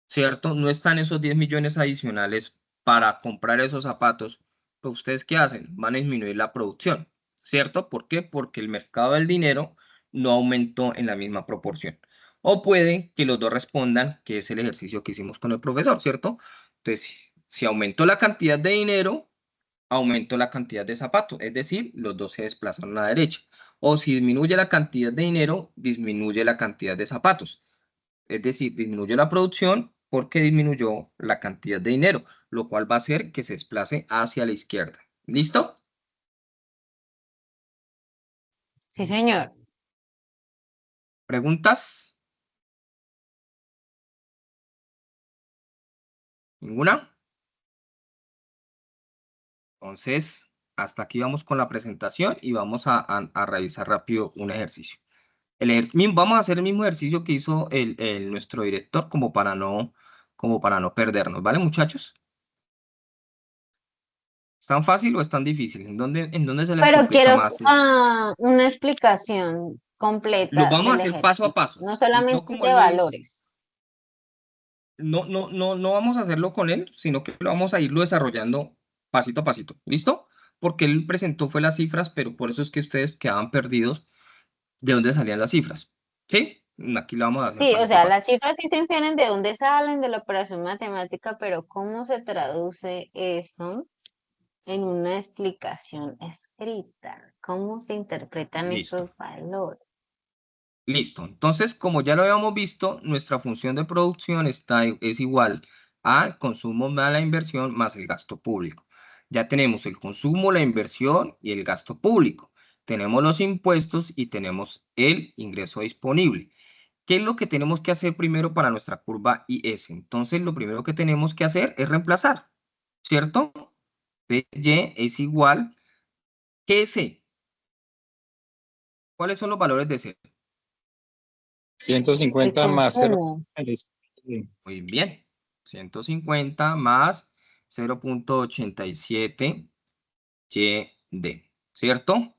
Speaker 1: ¿cierto? No están esos 10 millones adicionales para comprar esos zapatos, pues ustedes ¿qué hacen? Van a disminuir la producción, ¿cierto? ¿Por qué? Porque el mercado del dinero no aumentó en la misma proporción. O puede que los dos respondan, que es el ejercicio que hicimos con el profesor, ¿cierto? Entonces, si aumentó la cantidad de dinero, aumentó la cantidad de zapatos, es decir, los dos se desplazan a la derecha. O si disminuye la cantidad de dinero, disminuye la cantidad de zapatos. Es decir, disminuyó la producción porque disminuyó la cantidad de dinero, lo cual va a hacer que se desplace hacia la izquierda. ¿Listo?
Speaker 3: Sí, señor.
Speaker 1: ¿Preguntas? ¿Ninguna? Entonces, hasta aquí vamos con la presentación y vamos a revisar rápido un ejercicio. Vamos a hacer el mismo ejercicio que hizo nuestro director como para no perdernos, ¿vale, muchachos? ¿Es tan fácil o es tan difícil? En dónde se les
Speaker 3: Pero
Speaker 1: complica
Speaker 3: quiero
Speaker 1: más?
Speaker 3: una explicación
Speaker 1: Lo
Speaker 3: completa
Speaker 1: vamos a
Speaker 3: del
Speaker 1: hacer paso a
Speaker 3: ejercicio,
Speaker 1: paso.
Speaker 3: no
Speaker 1: No
Speaker 3: solamente
Speaker 1: como
Speaker 3: de
Speaker 1: él lo hizo.
Speaker 3: valores.
Speaker 1: No vamos a hacerlo con él, sino que lo vamos a irlo desarrollando pasito a pasito. ¿Listo? Porque él presentó fue las cifras, pero por eso es que ustedes quedaban perdidos de dónde salían las cifras. ¿Sí? Aquí lo vamos a hacer
Speaker 3: Sí, o
Speaker 1: pasito a
Speaker 3: sea,
Speaker 1: paso.
Speaker 3: las cifras sí se entienden de dónde salen, de la operación matemática, pero ¿cómo se traduce eso en una explicación escrita? ¿Cómo se interpretan
Speaker 1: Listo.
Speaker 3: esos valores?
Speaker 1: Listo. Entonces, como ya lo habíamos visto, nuestra función de producción es igual al consumo más la inversión más el gasto público. Ya tenemos el consumo, la inversión y el gasto público. Tenemos los impuestos y tenemos el ingreso disponible. ¿Qué es lo que tenemos que hacer primero para nuestra curva IS? Entonces, lo primero que tenemos que hacer es reemplazar, ¿cierto? PY es igual que C. ¿Cuáles son los valores de C?
Speaker 6: 150 más 0.
Speaker 3: Consumo.
Speaker 1: Muy bien. 150 más 0.87 YD, ¿cierto?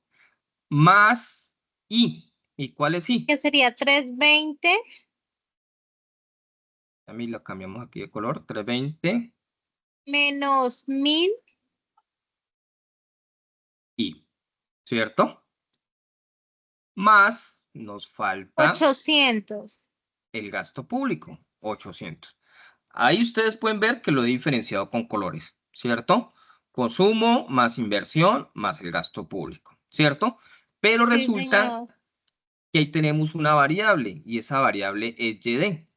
Speaker 1: Más I. ¿Y cuál es I?
Speaker 2: Que sería 320
Speaker 1: También lo cambiamos aquí de color. 320
Speaker 2: menos 1000
Speaker 1: I, ¿cierto? Más nos falta
Speaker 2: 800.
Speaker 1: el gasto público, 800. Ahí ustedes pueden ver que lo he diferenciado con colores, ¿cierto? Consumo más inversión más el gasto público, ¿cierto? Pero
Speaker 2: Sí,
Speaker 1: resulta
Speaker 2: señor.
Speaker 1: que ahí tenemos una variable y esa variable es YD.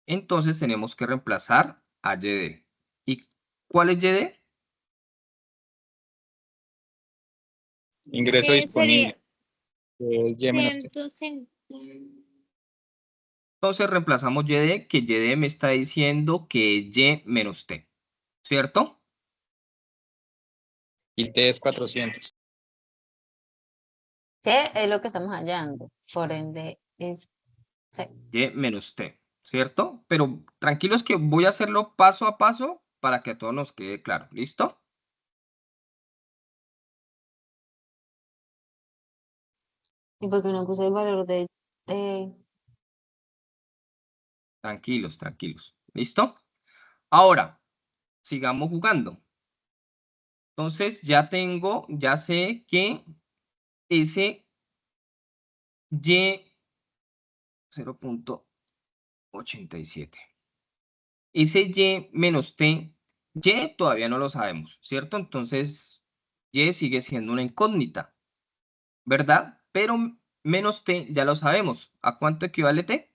Speaker 1: Entonces tenemos que reemplazar a YD. ¿Y ¿Cuál es YD?
Speaker 6: Ingreso disponible. Que es Y menos T.
Speaker 2: 150.
Speaker 1: Entonces reemplazamos YD, que YD me está diciendo que es Y menos T, ¿cierto?
Speaker 6: Y T es 400.
Speaker 3: ¿Qué es lo que estamos hallando? Por ende, es C.
Speaker 1: Y menos T, ¿cierto? Pero tranquilos que voy a hacerlo paso a paso para que a todos nos quede claro. ¿Listo?
Speaker 3: ¿Y por qué no puse el valor de
Speaker 1: Tranquilos, tranquilos. ¿Listo? Ahora, sigamos jugando. Entonces ya sé que ese Y 0.87. Ese Y menos T, Y todavía no lo sabemos, ¿cierto? Entonces, Y sigue siendo una incógnita, ¿verdad? Pero menos T ya lo sabemos. ¿A cuánto equivale T?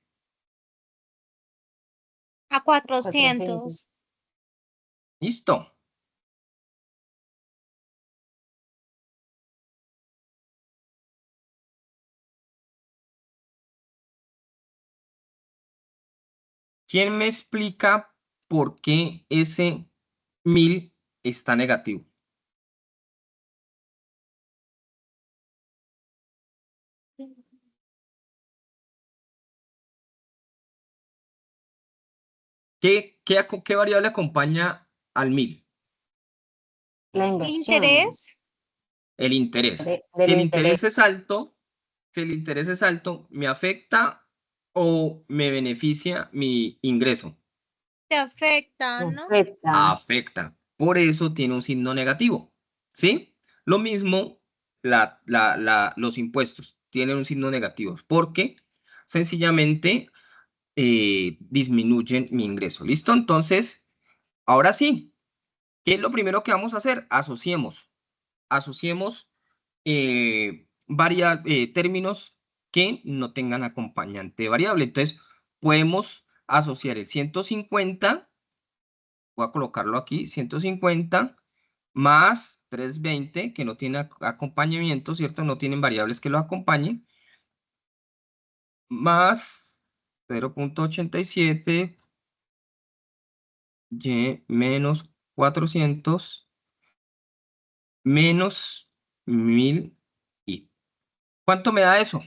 Speaker 2: A 400.
Speaker 1: Listo. ¿Quién me explica por qué ese 1000 está negativo? ¿Qué variable acompaña al 1000?
Speaker 3: la
Speaker 2: ¿El
Speaker 3: inversión?
Speaker 2: interés?
Speaker 1: El interés.
Speaker 3: Del
Speaker 1: Si el
Speaker 3: interés.
Speaker 1: interés es alto, ¿me afecta o me beneficia mi ingreso?
Speaker 2: Te afecta, ¿no?
Speaker 3: Afecta.
Speaker 1: Afecta. Por eso tiene un signo negativo. ¿Sí? Lo mismo los impuestos tienen un signo negativo porque sencillamente disminuyen mi ingreso. ¿Listo? Entonces, ahora sí, ¿qué es lo primero que vamos a hacer? Asociemos términos que no tengan acompañante variable. Entonces, podemos asociar el 150, voy a colocarlo aquí, 150 más 320, que no tiene acompañamiento, ¿cierto? No tienen variables que lo acompañen, más 0.87 y menos 400 menos 1000 y. ¿Cuánto me da eso?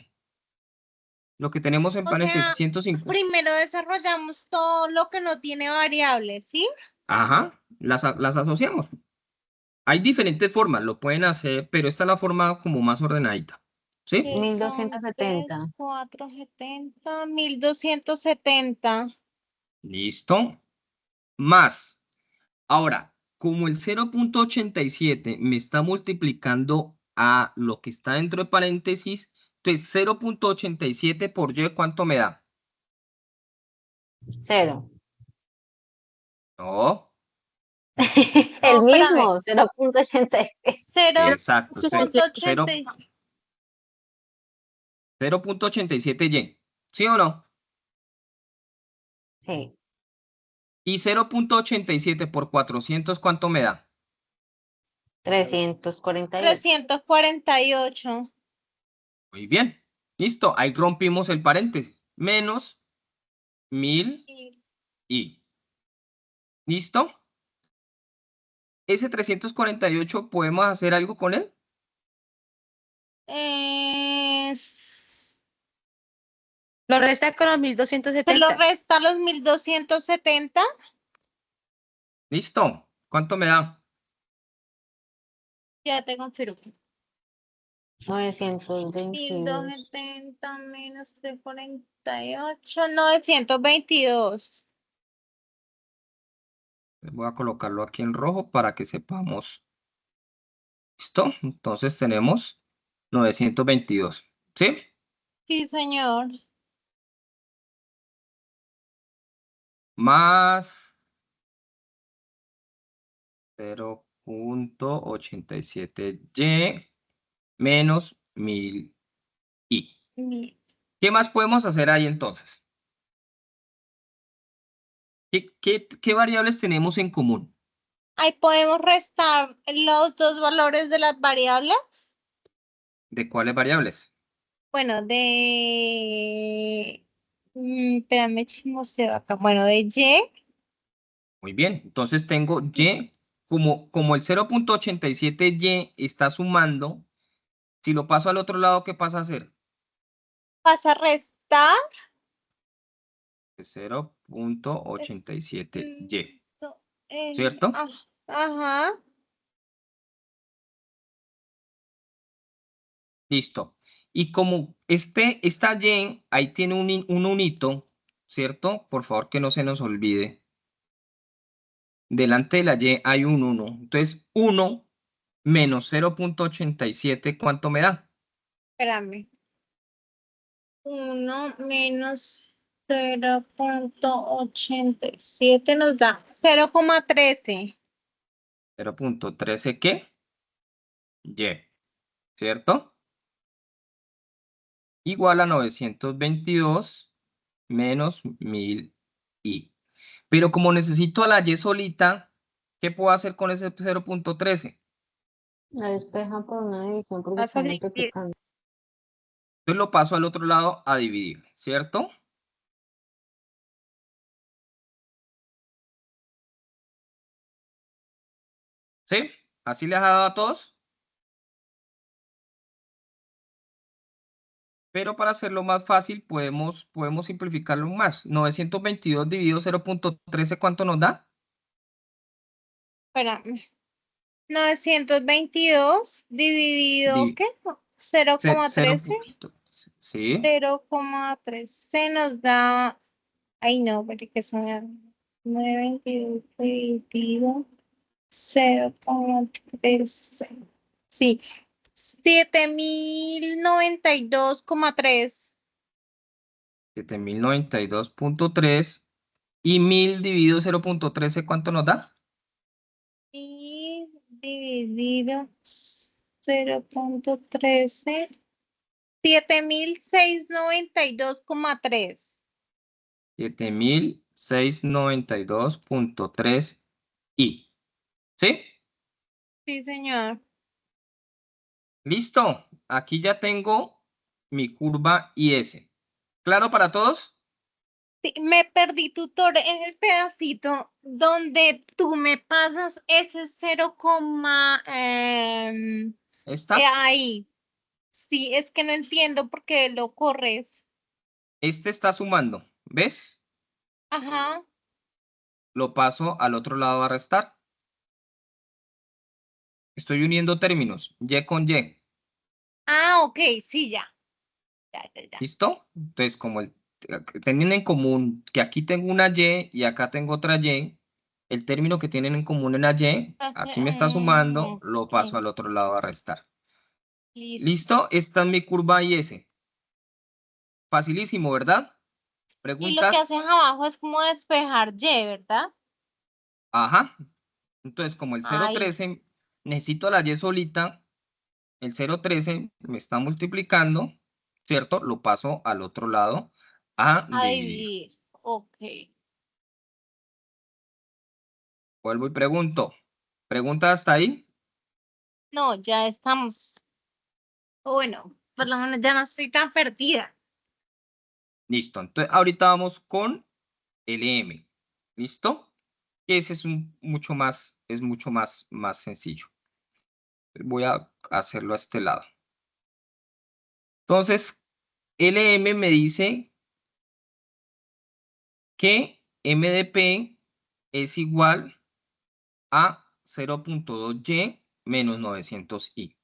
Speaker 1: Lo que tenemos en
Speaker 2: O
Speaker 1: paréntesis,
Speaker 2: sea,
Speaker 1: 150.
Speaker 2: primero desarrollamos todo lo que no tiene variables, ¿sí?
Speaker 1: Ajá, las asociamos. Hay diferentes formas, lo pueden hacer, pero esta es la forma como más ordenadita. ¿Sí?
Speaker 2: Que son
Speaker 3: 1270.
Speaker 2: 470, 1270.
Speaker 1: Listo. Más. Ahora, como el 0.87 me está multiplicando a lo que está dentro de paréntesis, entonces 0.87 por Y, ¿cuánto me da?
Speaker 3: 0.
Speaker 1: No,
Speaker 3: El
Speaker 2: No,
Speaker 3: mismo, 0.80.
Speaker 1: exacto,
Speaker 2: 0.80.
Speaker 1: 0.87 Y. ¿Sí o no?
Speaker 3: Sí.
Speaker 1: Y 0.87 por 400, ¿cuánto me da?
Speaker 3: 348.
Speaker 2: 348.
Speaker 1: Muy bien. Listo. Ahí rompimos el paréntesis. Menos 1000 y. ¿Listo? Ese 348, ¿podemos hacer algo con él?
Speaker 7: Lo resta con los
Speaker 2: Se
Speaker 7: 1270.
Speaker 2: lo resta los 1270.
Speaker 1: ¿Listo? ¿Cuánto me da?
Speaker 2: Ya te confirmo.
Speaker 3: 922.
Speaker 2: 1270 menos 348, 922.
Speaker 1: Voy a colocarlo aquí en rojo para que sepamos. ¿Listo? Entonces tenemos 922. ¿Sí?
Speaker 2: Sí, señor.
Speaker 1: Más 0.87Y menos 1000 y. ¿Qué más podemos hacer ahí entonces? ¿Qué variables tenemos en común?
Speaker 2: Ahí podemos restar los dos valores de las variables.
Speaker 1: ¿De cuáles variables?
Speaker 2: Bueno, de... espérame, chismoseo acá. Bueno, de Y.
Speaker 1: Muy bien, entonces tengo Y, como el 0.87Y está sumando, si lo paso al otro lado, ¿qué pasa a hacer?
Speaker 2: Vas a restar.
Speaker 1: 0.87Y,
Speaker 2: eh,
Speaker 1: ¿cierto?
Speaker 2: ajá.
Speaker 1: Listo. Y como esta Y, ahí tiene un unito, ¿cierto? Por favor, que no se nos olvide. Delante de la Y hay un 1. Entonces, 1 menos 0.87, ¿cuánto me da?
Speaker 2: Espérame. 1 menos 0.87 nos da 0,13.
Speaker 1: 0.13, ¿qué? Y, ¿cierto? Igual a 922 menos 1000i. Pero como necesito a la Y solita, ¿qué puedo hacer con ese 0.13?
Speaker 3: La despeja por una división porque
Speaker 2: Vas a
Speaker 3: está
Speaker 2: dividir.
Speaker 3: multiplicando.
Speaker 1: Entonces lo paso al otro lado a dividir, ¿cierto? ¿Sí? ¿Así les ha dado a todos? Pero para hacerlo más fácil, podemos simplificarlo más. 922 dividido 0.13, ¿cuánto nos da?
Speaker 2: Espérame. 922 dividido,
Speaker 1: Divi-
Speaker 2: ¿qué?
Speaker 1: cero
Speaker 2: 0,13.
Speaker 1: punto- Sí,
Speaker 2: 0,13 nos da. Ay, no, porque son 922 dividido 0,13. Sí, 7092,3.
Speaker 1: 7092.3 y 1000 dividido 0.13, ¿cuánto nos da?
Speaker 2: Y dividido 0,13. 7692,3.
Speaker 1: 7692.3 y. ¿Sí?
Speaker 2: Sí, señor.
Speaker 1: Listo. Aquí ya tengo mi curva IS. ¿Claro para todos?
Speaker 2: Sí, me perdí tutor en el pedacito donde tú me pasas ese 0,
Speaker 1: ¿Esta?
Speaker 2: ahí. Sí, es que no entiendo por qué lo corres.
Speaker 1: Este está sumando. ¿Ves?
Speaker 2: Ajá.
Speaker 1: Lo paso al otro lado a restar. Estoy uniendo términos. Y con Y.
Speaker 2: Ah, ok, sí, ya. Ya, ya, ya.
Speaker 1: ¿Listo? Entonces, teniendo en común que aquí tengo una Y acá tengo otra Y, el término que tienen en común en la Y, aquí me está sumando, lo paso
Speaker 2: Ok,
Speaker 1: al otro lado a restar.
Speaker 2: listo.
Speaker 1: ¿Listo? Esta es mi curva IS. Facilísimo, ¿verdad?
Speaker 2: Y lo que
Speaker 1: ¿Preguntas?
Speaker 2: hacen abajo es como despejar Y, ¿verdad?
Speaker 1: Ajá. Entonces, como el
Speaker 2: Ahí,
Speaker 1: 0,13 necesito a la Y solita, el 0,13 me está multiplicando, ¿cierto? Lo paso al otro lado a
Speaker 2: a
Speaker 1: dividir.
Speaker 2: dividir. Ok.
Speaker 1: Vuelvo y pregunto. ¿Pregunta hasta ahí?
Speaker 2: No, ya estamos. Bueno, por lo menos ya no estoy tan perdida.
Speaker 1: Listo. Entonces, ahorita vamos con LM. ¿Listo? Ese es mucho más sencillo. Voy a hacerlo a este lado. Entonces, LM me dice que M de P es igual a 0.2Y menos 900i.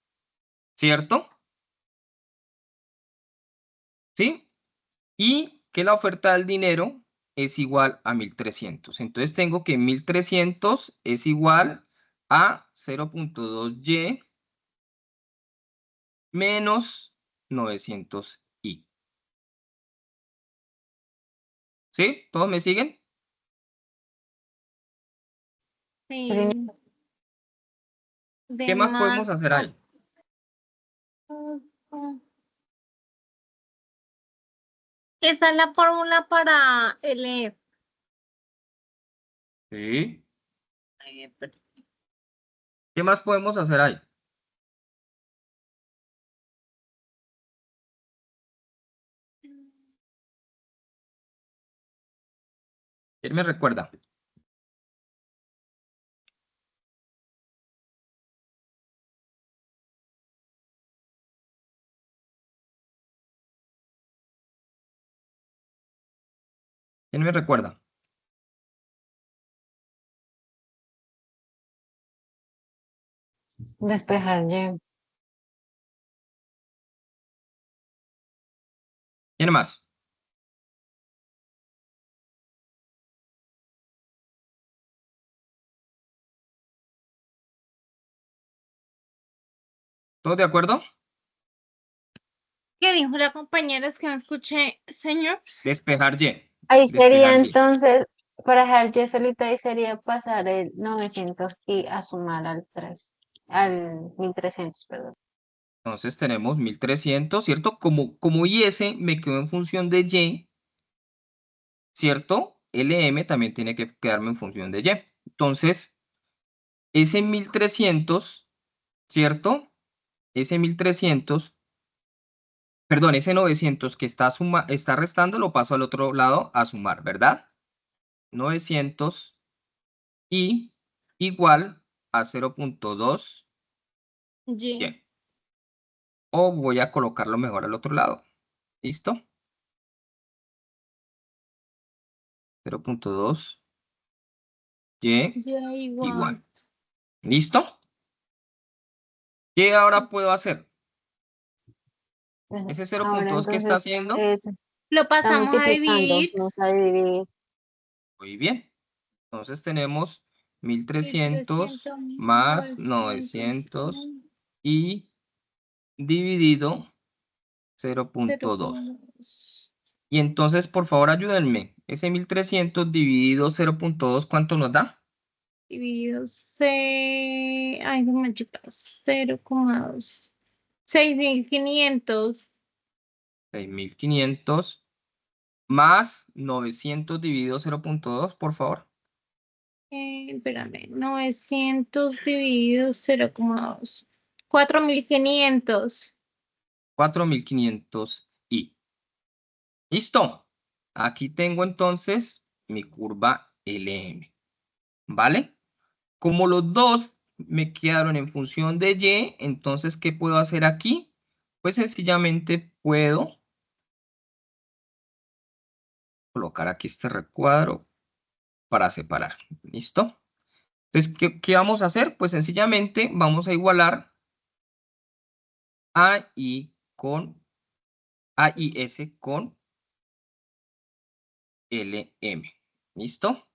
Speaker 1: ¿Cierto? ¿Sí? Y que la oferta del dinero es igual a 1300. Entonces tengo que 1300 es igual a 0.2Y menos 900i. ¿Sí? ¿Todos me siguen?
Speaker 2: Sí,
Speaker 1: ¿Qué más podemos hacer ahí?
Speaker 2: Esa es la fórmula para el
Speaker 1: Sí. ¿Qué más podemos hacer ahí? ¿Quién me recuerda? ¿Quién me recuerda?
Speaker 3: Despejar Y.
Speaker 1: ¿Quién más? ¿Todos de acuerdo?
Speaker 2: ¿Qué dijo la compañera? Es que no escuché, señor.
Speaker 1: Despejar Y.
Speaker 3: Ahí sería
Speaker 1: Despejar Y.
Speaker 3: entonces, para dejar Y solita, ahí sería pasar el 900 y a sumar al 3, al 1300, perdón.
Speaker 1: Entonces tenemos 1300, ¿cierto? Como IS me quedó en función de Y, ¿cierto? LM también tiene que quedarme en función de Y. Entonces, ese 1300, ¿cierto? Ese 1300, perdón, ese 900 que está restando lo paso al otro lado a sumar, ¿verdad? 900 y igual a 0.2
Speaker 2: Y.
Speaker 1: Y. O voy a colocarlo mejor al otro lado. ¿Listo? 0.2 Y
Speaker 2: Ya igual.
Speaker 1: igual. ¿Listo? ¿Qué ahora puedo hacer?
Speaker 3: Bueno,
Speaker 1: Ese
Speaker 3: ahora
Speaker 1: 0.2 que está
Speaker 3: entonces
Speaker 1: haciendo,
Speaker 2: Lo
Speaker 3: está
Speaker 2: pasamos a
Speaker 3: multiplicando,
Speaker 2: dividir.
Speaker 3: vamos a dividir.
Speaker 1: muy bien. Entonces tenemos 1300
Speaker 2: 1300,
Speaker 1: más
Speaker 2: 900,
Speaker 1: 900 y dividido 0.2.
Speaker 2: 0,2.
Speaker 1: Y entonces, por favor, ayúdenme. Ese 1300 dividido 0.2, ¿cuánto nos da?
Speaker 2: Dividido ay, no me chicas, 0,2. 6500.
Speaker 1: 6500 más 900 dividido 0.2, por favor.
Speaker 2: Espérame, 900 dividido 0,2. 4500.
Speaker 1: 4500 y. ¿Listo? Aquí tengo entonces mi curva LM. ¿Vale? Como los dos me quedaron en función de Y, entonces, ¿qué puedo hacer aquí? Pues sencillamente puedo colocar aquí este recuadro para separar. ¿Listo? Entonces, ¿qué vamos a hacer? Pues sencillamente vamos a igualar A y S con LM. ¿Listo?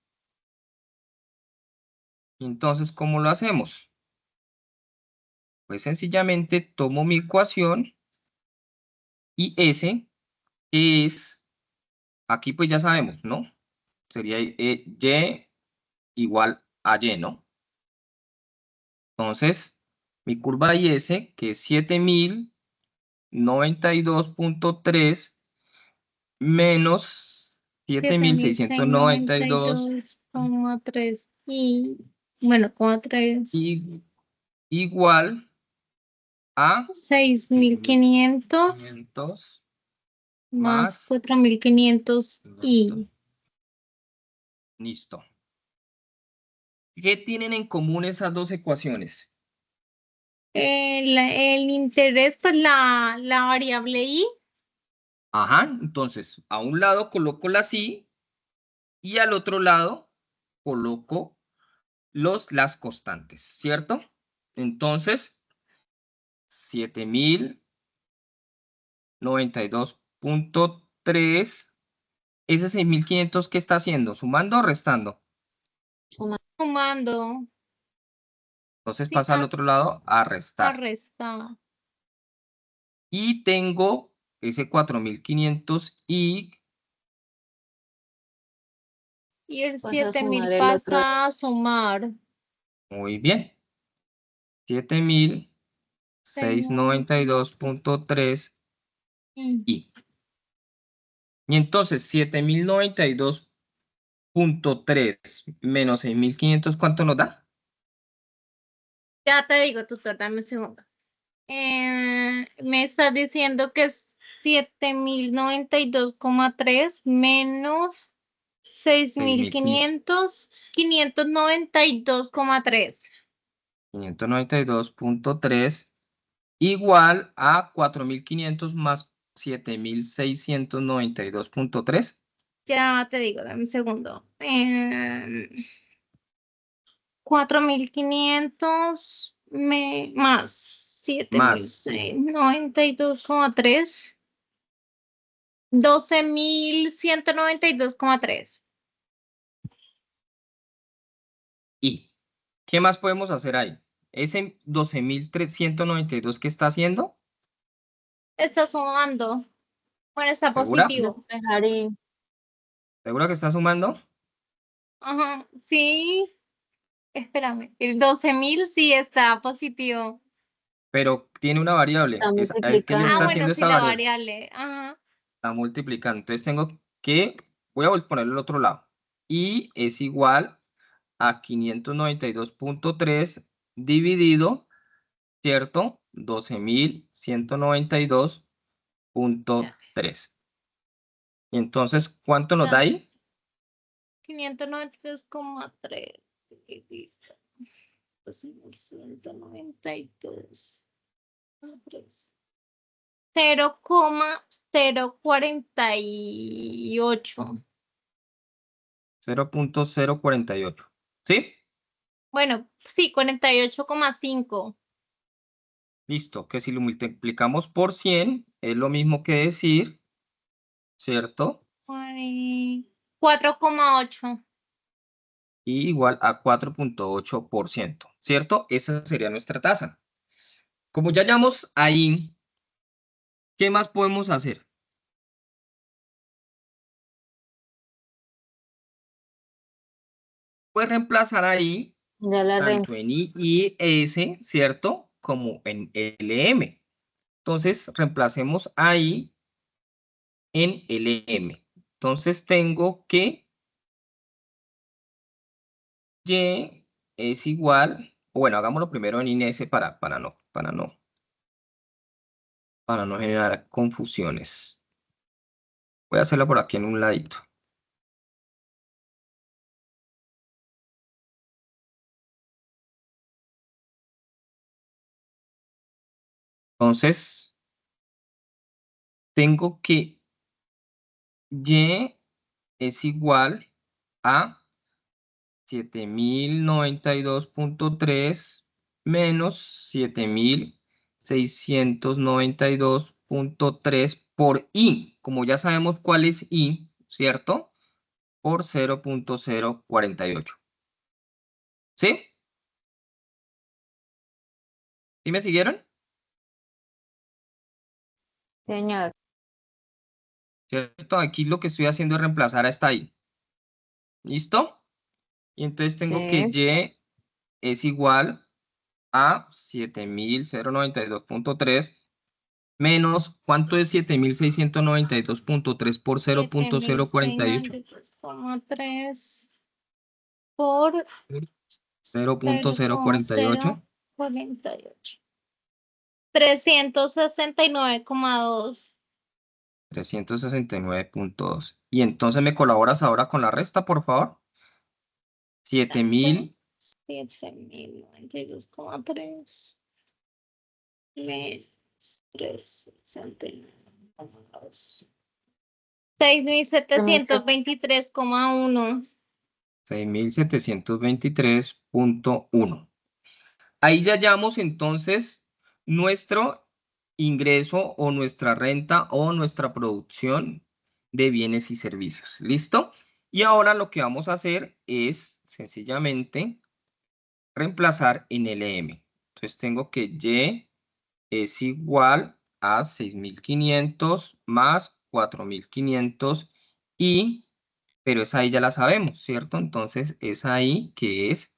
Speaker 1: Entonces, ¿cómo lo hacemos? Pues sencillamente tomo mi ecuación y S es, aquí pues ya sabemos, ¿no? Sería Y igual a Y, ¿no? Entonces, mi curva IS, que es 7092.3 menos 7692
Speaker 2: 7692,3 y bueno, como 3.
Speaker 1: igual a
Speaker 2: 6500
Speaker 1: 500
Speaker 2: más
Speaker 1: más
Speaker 2: 4500 y
Speaker 1: listo. ¿Qué tienen en común esas dos ecuaciones?
Speaker 2: el interés, pues la variable y.
Speaker 1: Ajá, entonces a un lado coloco la sí y al otro lado coloco las constantes, ¿cierto? Entonces, 7092.3, ese 6500, ¿qué está haciendo? ¿Sumando o restando?
Speaker 2: Sumando.
Speaker 1: Entonces
Speaker 2: Sí,
Speaker 1: pasa al otro lado a restar.
Speaker 2: resta.
Speaker 1: Y tengo ese 4500 y
Speaker 2: Y el
Speaker 3: Pasa a
Speaker 2: 7000
Speaker 3: sumar el otro.
Speaker 2: pasa a sumar.
Speaker 1: muy bien. 7692.3
Speaker 2: Mm.
Speaker 1: y. Y entonces 7092.3 menos 6500, ¿cuánto nos da?
Speaker 2: Ya te digo, tutor, dame un segundo. Me estás diciendo que es 7.092,3 menos 6.500, 592,3.
Speaker 1: 592.3 igual a 4.500 más 7.692.3.
Speaker 2: Ya te digo, dame un segundo. 4.500 más
Speaker 1: Más
Speaker 2: 7.692,3. 12.192,3.
Speaker 1: ¿Y qué más podemos hacer ahí? Ese 12.392 que está haciendo,
Speaker 2: Está sumando. Bueno, está
Speaker 1: ¿segura?
Speaker 2: positivo.
Speaker 3: Despejar y
Speaker 1: ¿Segura que está sumando?
Speaker 2: Ajá, sí. Espérame. El 12.000 sí está positivo.
Speaker 1: Pero tiene una variable.
Speaker 3: está
Speaker 1: ¿Qué le
Speaker 3: multiplicando.
Speaker 2: Ah,
Speaker 1: está
Speaker 2: bueno,
Speaker 1: haciendo
Speaker 2: sí,
Speaker 1: esa
Speaker 2: la
Speaker 1: variable?
Speaker 2: variable. Ajá.
Speaker 1: Está multiplicando. Entonces voy a ponerlo al otro lado. Y es igual a 592.3 dividido, ¿cierto? 12.192.3. Y entonces, ¿cuánto nos da
Speaker 2: Dame.
Speaker 1: ahí?
Speaker 2: 592,3. 192,3. 0,048.
Speaker 1: 0.048. ¿Sí?
Speaker 2: Bueno, sí, 48,5.
Speaker 1: Listo. Que si lo multiplicamos por 100 es lo mismo que decir, ¿cierto?
Speaker 2: 4,8.
Speaker 1: Y igual a 4.8%, ¿cierto? Esa sería nuestra tasa. Como ya hallamos ahí, ¿qué más podemos hacer? Pues reemplazar ahí
Speaker 3: Ya la
Speaker 1: tanto en I y S, ¿cierto? Como en LM. Entonces, reemplacemos ahí en LM. Entonces, tengo que Y es igual, bueno, hagámoslo primero en INS para no generar confusiones. Voy a hacerlo por aquí en un ladito. Entonces, tengo que Y es igual a 7.092.3 menos 7.692.3 por I. Como ya sabemos cuál es I, ¿cierto? Por 0.048. ¿Sí? ¿Sí me siguieron?
Speaker 3: señor.
Speaker 1: ¿Cierto? Aquí lo que estoy haciendo es reemplazar a esta I. ¿Listo? Y entonces tengo que
Speaker 3: Sí.
Speaker 1: Y es igual a 7.092.3 menos, ¿cuánto es 7.692.3 por 0.048?
Speaker 2: 7.692,3 por
Speaker 1: 0.048.
Speaker 2: 0,048. 369,2.
Speaker 1: 369.2. Y entonces me colaboras ahora con la resta, por favor. 7.000.
Speaker 2: 7.092,3 menos 369,2. 6.723,1.
Speaker 1: 6.723.1. Ahí ya hallamos entonces nuestro ingreso o nuestra renta o nuestra producción de bienes y servicios. ¿Listo? Y ahora lo que vamos a hacer es sencillamente reemplazar en LM. Entonces tengo que Y es igual a 6.500 más 4.500 y, pero esa ahí ya la sabemos, ¿cierto? Entonces es ahí que es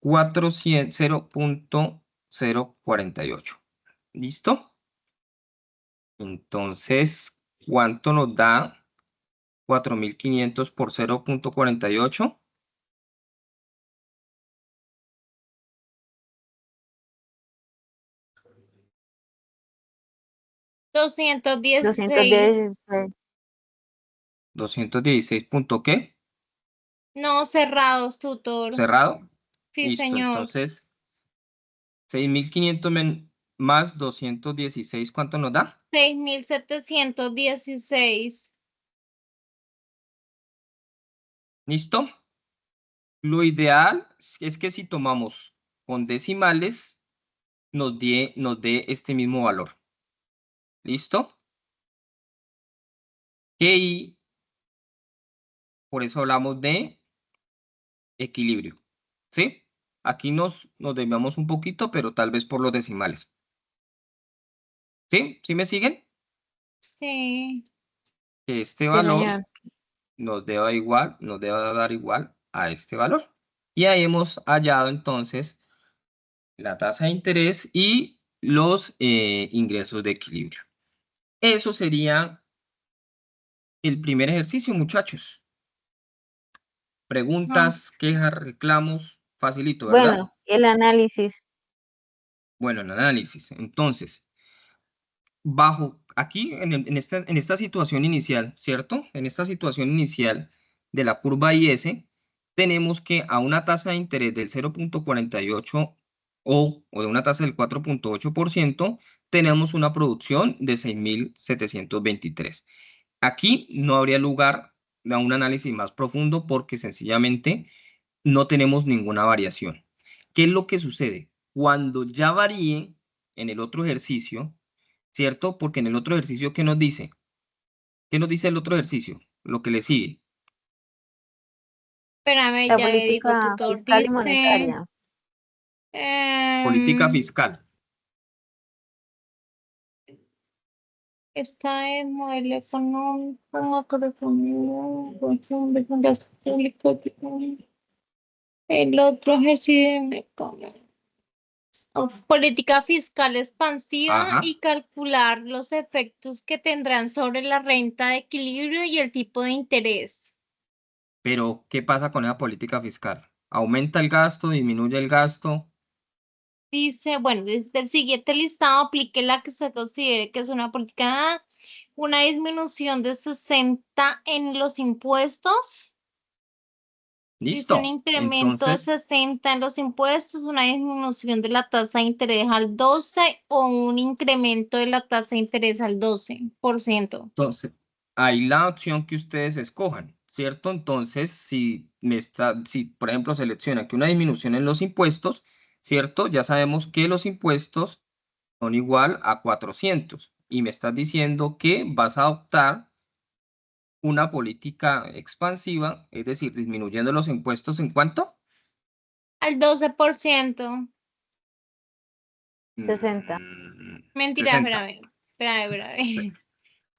Speaker 1: 0.048. ¿Listo? Entonces, ¿cuánto nos da 4.500 por 0.48?
Speaker 2: 216.
Speaker 3: 216.
Speaker 1: 216 punto ¿qué?
Speaker 2: No, cerrados, tutor.
Speaker 1: Cerrado.
Speaker 2: Sí,
Speaker 1: Listo,
Speaker 2: señor.
Speaker 1: entonces 6.500 más 216, ¿cuánto nos da?
Speaker 2: 6.716.
Speaker 1: ¿Listo? Lo ideal es que si tomamos con decimales, nos dé este mismo valor. ¿Listo? Y por eso hablamos de equilibrio. ¿Sí? Aquí nos desviamos un poquito, pero tal vez por los decimales. ¿Sí? ¿Sí me siguen?
Speaker 2: Sí.
Speaker 1: Que este
Speaker 3: Sí,
Speaker 1: valor
Speaker 3: señor.
Speaker 1: nos deba dar igual a este valor. Y ahí hemos hallado entonces la tasa de interés y los ingresos de equilibrio. Eso sería el primer ejercicio, muchachos. Preguntas, quejas, reclamos, facilito, ¿verdad?
Speaker 3: Bueno, el análisis.
Speaker 1: Bueno, el análisis. Entonces, aquí, en esta situación inicial, ¿cierto? En esta situación inicial de la curva IS, tenemos que a una tasa de interés del 0.48 o de una tasa del 4.8%, tenemos una producción de 6.723. Aquí no habría lugar a un análisis más profundo porque sencillamente no tenemos ninguna variación. ¿Qué es lo que sucede? Cuando ya varíe en el otro ejercicio, ¿cierto? Porque en el otro ejercicio, ¿qué nos dice? ¿Qué nos dice el otro ejercicio? Lo que le sigue.
Speaker 2: Espérame,
Speaker 3: La
Speaker 2: ya le digo,
Speaker 3: política
Speaker 2: tutor.
Speaker 3: fiscal y
Speaker 2: Dice,
Speaker 3: monetaria.
Speaker 1: Política fiscal.
Speaker 2: está el modelo económico, macroeconomía, consumo de gasto público, el otro ejercicio política fiscal expansiva
Speaker 1: Ajá.
Speaker 2: y calcular los efectos que tendrán sobre la renta de equilibrio y el tipo de interés.
Speaker 1: Pero, ¿qué pasa con esa política fiscal? ¿Aumenta el gasto? ¿Disminuye el gasto?
Speaker 2: Dice, bueno, desde el siguiente listado aplique la que se considere que es una política, una disminución de 60 en los impuestos. Dice un
Speaker 1: Listo.
Speaker 2: incremento de
Speaker 1: Entonces,
Speaker 2: 60 en los impuestos, una disminución de la tasa de interés al 12 o un incremento de la tasa de interés al 12%.
Speaker 1: entonces, hay la opción que ustedes escojan, ¿cierto? Entonces, si por ejemplo selecciona que una disminución en los impuestos, ¿cierto? Ya sabemos que los impuestos son igual a 400 y me estás diciendo que vas a adoptar una política expansiva, es decir, disminuyendo los impuestos ¿en cuánto?
Speaker 2: Al 12%.
Speaker 3: 60.
Speaker 2: Mentira,
Speaker 1: 60.
Speaker 2: espérame.
Speaker 1: Sesenta.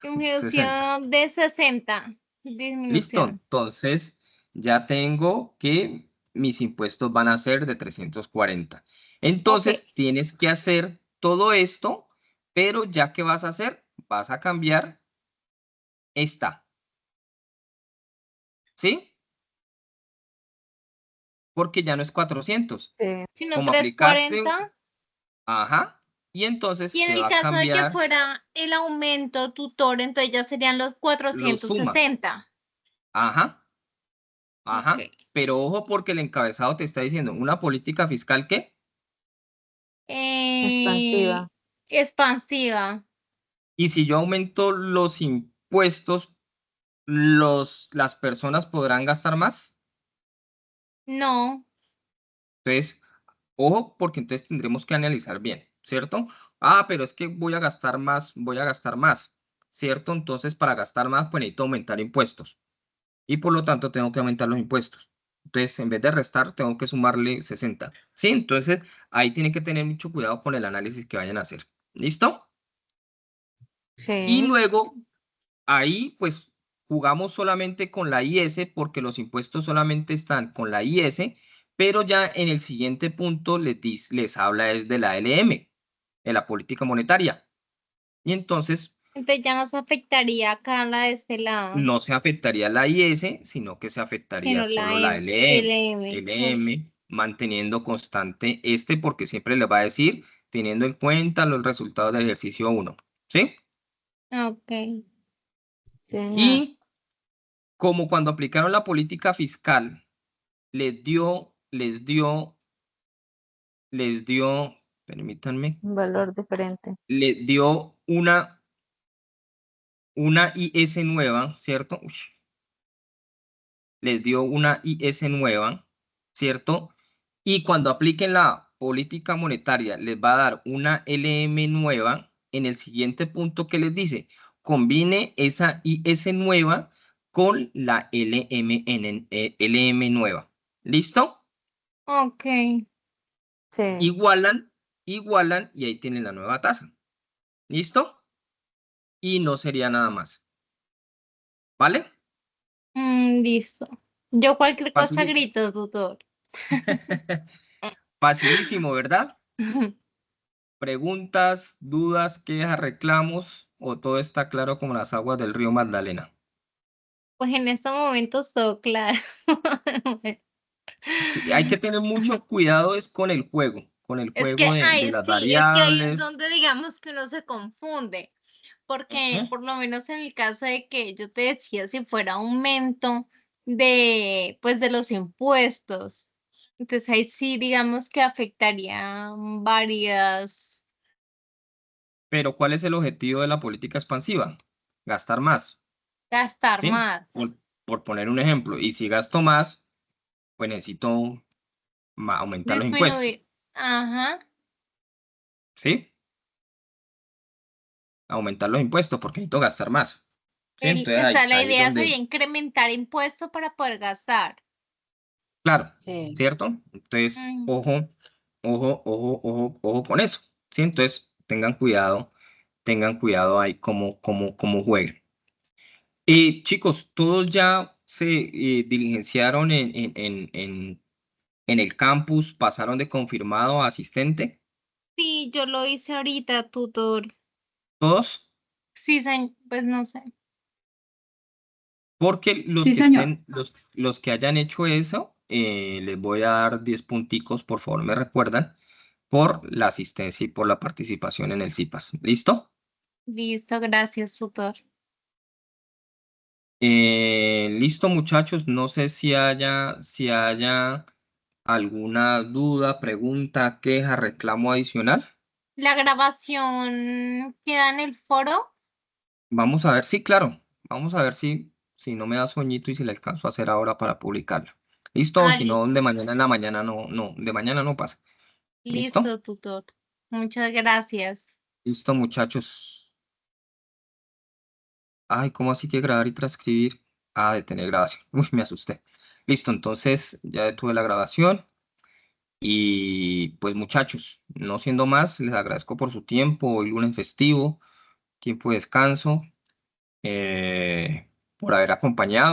Speaker 2: Disminución de 60.
Speaker 1: Listo,
Speaker 2: Disminución.
Speaker 1: entonces ya tengo que mis impuestos van a ser de 340.
Speaker 2: Ok.
Speaker 1: Entonces tienes que hacer todo esto, pero ya que vas a hacer, vas a cambiar esta. ¿Sí? Porque ya no es 400.
Speaker 3: Sí.
Speaker 2: Sino
Speaker 1: Como aplicaste,
Speaker 2: 340.
Speaker 1: ajá, y entonces
Speaker 2: Y en
Speaker 1: se
Speaker 2: el
Speaker 1: va a
Speaker 2: caso de que
Speaker 1: cambiar
Speaker 2: fuera el aumento tutor, entonces ya serían los
Speaker 1: los sumas.
Speaker 2: 460.
Speaker 1: Ajá,
Speaker 2: Ok.
Speaker 1: ajá. Pero ojo porque el encabezado te está diciendo una política fiscal que,
Speaker 2: Eh,
Speaker 3: Expansiva.
Speaker 2: expansiva.
Speaker 1: y si yo aumento los impuestos, las personas podrán gastar más.
Speaker 2: No.
Speaker 1: Entonces, ojo, porque entonces tendremos que analizar bien, ¿cierto? Ah, pero es que voy a gastar más, ¿cierto? Entonces, para gastar más, pues necesito aumentar impuestos. Y por lo tanto, tengo que aumentar los impuestos. Entonces, en vez de restar, tengo que sumarle 60. ¿Sí? Entonces, ahí tienen que tener mucho cuidado con el análisis que vayan a hacer. ¿Listo? Y
Speaker 3: Sí.
Speaker 1: luego, ahí, pues, jugamos solamente con la IS porque los impuestos solamente están con la IS, pero ya en el siguiente punto les habla es de la LM, de la política monetaria. Y entonces
Speaker 2: Entonces ya nos afectaría acá la de este lado.
Speaker 1: no se afectaría la IS, sino que se afectaría
Speaker 2: Sino la
Speaker 1: solo la LM,
Speaker 2: LM.
Speaker 1: LM, manteniendo constante porque siempre le va a decir, teniendo en cuenta los resultados del ejercicio 1. ¿Sí?
Speaker 7: Ok.
Speaker 3: Señor.
Speaker 1: Y como cuando aplicaron la política fiscal, les dio, permítanme,
Speaker 3: Un valor diferente.
Speaker 1: les dio una IS nueva, ¿cierto? Uy. Les dio una IS nueva, ¿cierto? Y cuando apliquen la política monetaria, les va a dar una LM nueva en el siguiente punto que les dice, combine esa IS nueva con la LM nueva. ¿Listo?
Speaker 2: Ok.
Speaker 3: Sí.
Speaker 1: Igualan y ahí tienen la nueva tasa. ¿Listo? Y no sería nada más. ¿Vale?
Speaker 2: Listo. Yo cualquier cosa
Speaker 1: Facili-
Speaker 2: grito, tutor.
Speaker 1: Facilísimo, ¿verdad? ¿Preguntas, dudas, quejas, reclamos o todo está claro como las aguas del río Magdalena?
Speaker 2: Pues en estos momentos todo claro.
Speaker 1: Sí, hay que tener mucho cuidado es con el juego
Speaker 2: Es que
Speaker 1: de
Speaker 2: ahí
Speaker 1: las
Speaker 2: sí, es que ahí es
Speaker 1: variables.
Speaker 2: donde digamos que uno se confunde, porque
Speaker 1: Ujú.
Speaker 2: por lo menos en el caso de que yo te decía si fuera aumento de, pues de los impuestos, entonces ahí sí digamos que afectaría varias,
Speaker 1: Pero ¿cuál es el objetivo de la política expansiva? Gastar más,
Speaker 2: gastar
Speaker 1: ¿sí?
Speaker 2: más,
Speaker 1: Por poner un ejemplo. Y si gasto más, pues necesito aumentar los impuestos,
Speaker 2: disminuir, ajá,
Speaker 1: ¿sí? Aumentar los impuestos porque necesito gastar más, ¿sí? Entonces
Speaker 2: o sea, la
Speaker 1: ahí es
Speaker 2: idea sería
Speaker 1: donde,
Speaker 2: incrementar impuestos para poder gastar.
Speaker 1: claro,
Speaker 3: Sí.
Speaker 1: ¿cierto? Entonces,
Speaker 2: Mm,
Speaker 1: ojo con eso, ¿sí? Entonces, tengan cuidado ahí cómo jueguen. Chicos, todos ya se diligenciaron en el campus, pasaron de confirmado a asistente,
Speaker 2: Sí, yo lo hice ahorita, tutor.
Speaker 1: todos,
Speaker 2: Sí, pues no sé.
Speaker 1: porque los
Speaker 8: Sí,
Speaker 1: que
Speaker 8: señor.
Speaker 1: estén, los que hayan hecho eso, les voy a dar 10 punticos, por favor, me recuerdan, por la asistencia y por la participación en el CIPAS. ¿Listo?
Speaker 2: Listo, gracias, tutor.
Speaker 1: Listo, muchachos. No sé si haya alguna duda, pregunta, queja, reclamo adicional.
Speaker 2: ¿La grabación queda en el foro?
Speaker 1: Vamos a ver, sí, claro. Vamos a ver si no me da sueñito y si le alcanzo a hacer ahora para publicarlo. ¿Listo? O
Speaker 2: Ah,
Speaker 1: si no,
Speaker 2: listo.
Speaker 1: de mañana en la mañana de mañana no pasa. ¿Listo?
Speaker 2: Listo, tutor. Muchas gracias.
Speaker 1: Listo, muchachos. Ay, ¿cómo así que grabar y transcribir? Ah, detener grabación. Uy, me asusté. Listo, entonces ya detuve la grabación. Y pues muchachos, no siendo más, les agradezco por su tiempo, hoy lunes festivo, tiempo de descanso, por haber acompañado.